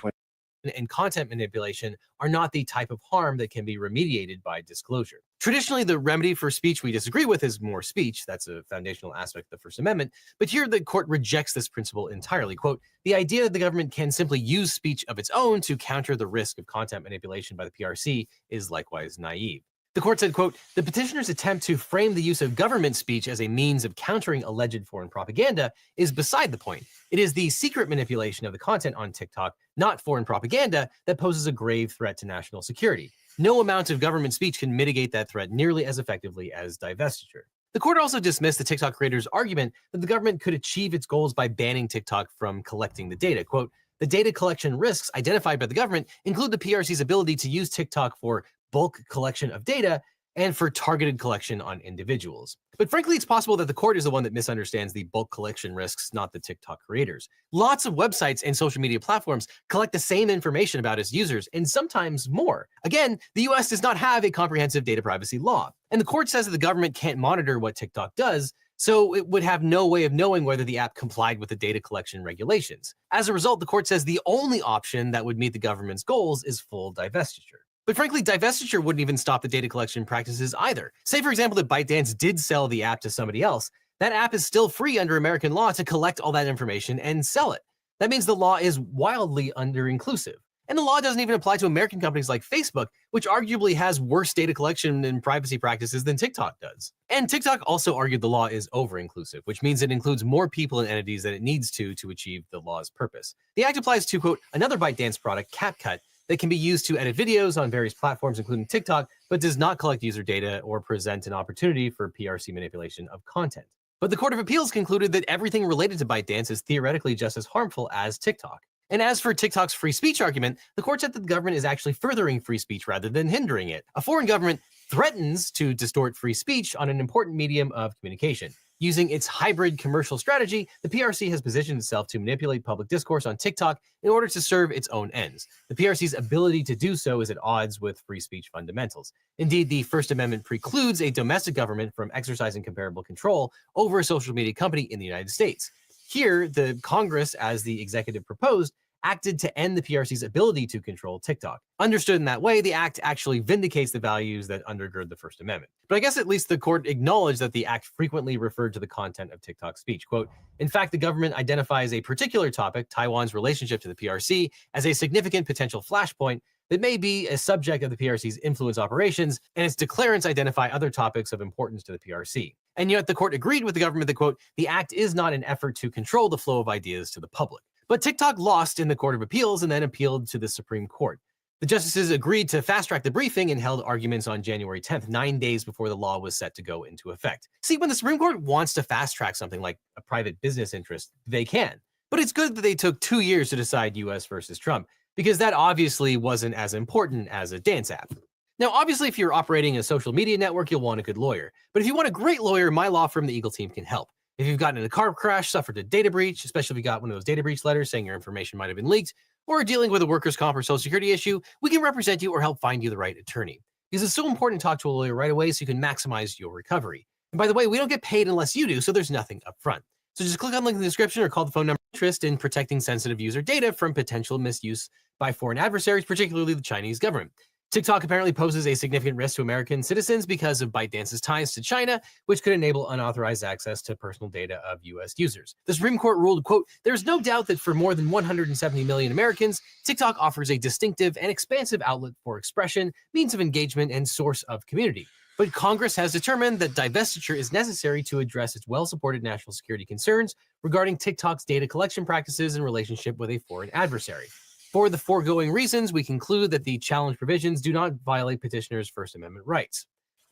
And content manipulation are not the type of harm that can be remediated by disclosure. Traditionally, the remedy for speech we disagree with is more speech. That's a foundational aspect of the First Amendment. But here, the court rejects this principle entirely. Quote, the idea that the government can simply use speech of its own to counter the risk of content manipulation by the PRC is likewise naive. The court said, quote, "The petitioner's attempt to frame the use of government speech as a means of countering alleged foreign propaganda is beside the point. It is the secret manipulation of the content on TikTok, not foreign propaganda, that poses a grave threat to national security. No amount of government speech can mitigate that threat nearly as effectively as divestiture." The court also dismissed the TikTok creators' argument that the government could achieve its goals by banning TikTok from collecting the data. Quote, "The data collection risks identified by the government include the PRC's ability to use TikTok for bulk collection of data and for targeted collection on individuals." But frankly, it's possible that the court is the one that misunderstands the bulk collection risks, not the TikTok creators. Lots of websites and social media platforms collect the same information about its users, and sometimes more. Again, the US does not have a comprehensive data privacy law, and the court says that the government can't monitor what TikTok does, so it would have no way of knowing whether the app complied with the data collection regulations. As a result, the court says the only option that would meet the government's goals is full divestiture. But frankly, divestiture wouldn't even stop the data collection practices either. Say, for example, that ByteDance did sell the app to somebody else. That app is still free under American law to collect all that information and sell it. That means the law is wildly under-inclusive. And the law doesn't even apply to American companies like Facebook, which arguably has worse data collection and privacy practices than TikTok does. And TikTok also argued the law is over-inclusive, which means it includes more people and entities than it needs to achieve the law's purpose. The act applies to, quote, "another ByteDance product, CapCut, that can be used to edit videos on various platforms, including TikTok, but does not collect user data or present an opportunity for PRC manipulation of content." But the Court of Appeals concluded that everything related to ByteDance is theoretically just as harmful as TikTok. And as for TikTok's free speech argument, the court said that the government is actually furthering free speech rather than hindering it. A foreign government threatens to distort free speech on an important medium of communication. Using its hybrid commercial strategy, the PRC has positioned itself to manipulate public discourse on TikTok in order to serve its own ends. The PRC's ability to do so is at odds with free speech fundamentals. Indeed, the First Amendment precludes a domestic government from exercising comparable control over a social media company in the United States. Here, the Congress, as the executive proposed, acted to end the PRC's ability to control TikTok. Understood in that way, the act actually vindicates the values that undergird the First Amendment. But I guess at least the court acknowledged that the act frequently referred to the content of TikTok speech. Quote, "In fact, the government identifies a particular topic, Taiwan's relationship to the PRC, as a significant potential flashpoint that may be a subject of the PRC's influence operations, and its declarants identify other topics of importance to the PRC." And yet the court agreed with the government that, quote, "the act is not an effort to control the flow of ideas to the public." But TikTok lost in the Court of Appeals and then appealed to the Supreme Court. The justices agreed to fast-track the briefing and held arguments on January 10th, 9 days before the law was set to go into effect. See, when the Supreme Court wants to fast-track something like a private business interest, they can. But it's good that they took 2 years to decide US versus Trump, because that obviously wasn't as important as a dance app. Now, obviously, if you're operating a social media network, you'll want a good lawyer. But if you want a great lawyer, my law firm, the Eagle Team, can help. If you've gotten in a car crash, suffered a data breach, especially if you got one of those data breach letters saying your information might have been leaked, or are dealing with a workers' comp or social security issue, we can represent you or help find you the right attorney. Because it's so important to talk to a lawyer right away so you can maximize your recovery. And by the way, we don't get paid unless you do, so there's nothing up front. So just click on the link in the description or call the phone number of interest in protecting sensitive user data from potential misuse by foreign adversaries, particularly the Chinese government. TikTok apparently poses a significant risk to American citizens because of ByteDance's ties to China, which could enable unauthorized access to personal data of US users. The Supreme Court ruled, quote, "There's no doubt that for more than 170 million Americans, TikTok offers a distinctive and expansive outlet for expression, means of engagement, and source of community. But Congress has determined that divestiture is necessary to address its well-supported national security concerns regarding TikTok's data collection practices in relationship with a foreign adversary. For the foregoing reasons, we conclude that the challenge provisions do not violate petitioners' First Amendment rights."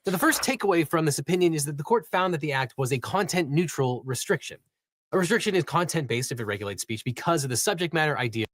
Now, the first takeaway from this opinion is that the court found that the act was a content-neutral restriction. A restriction is content-based if it regulates speech because of the subject matter idea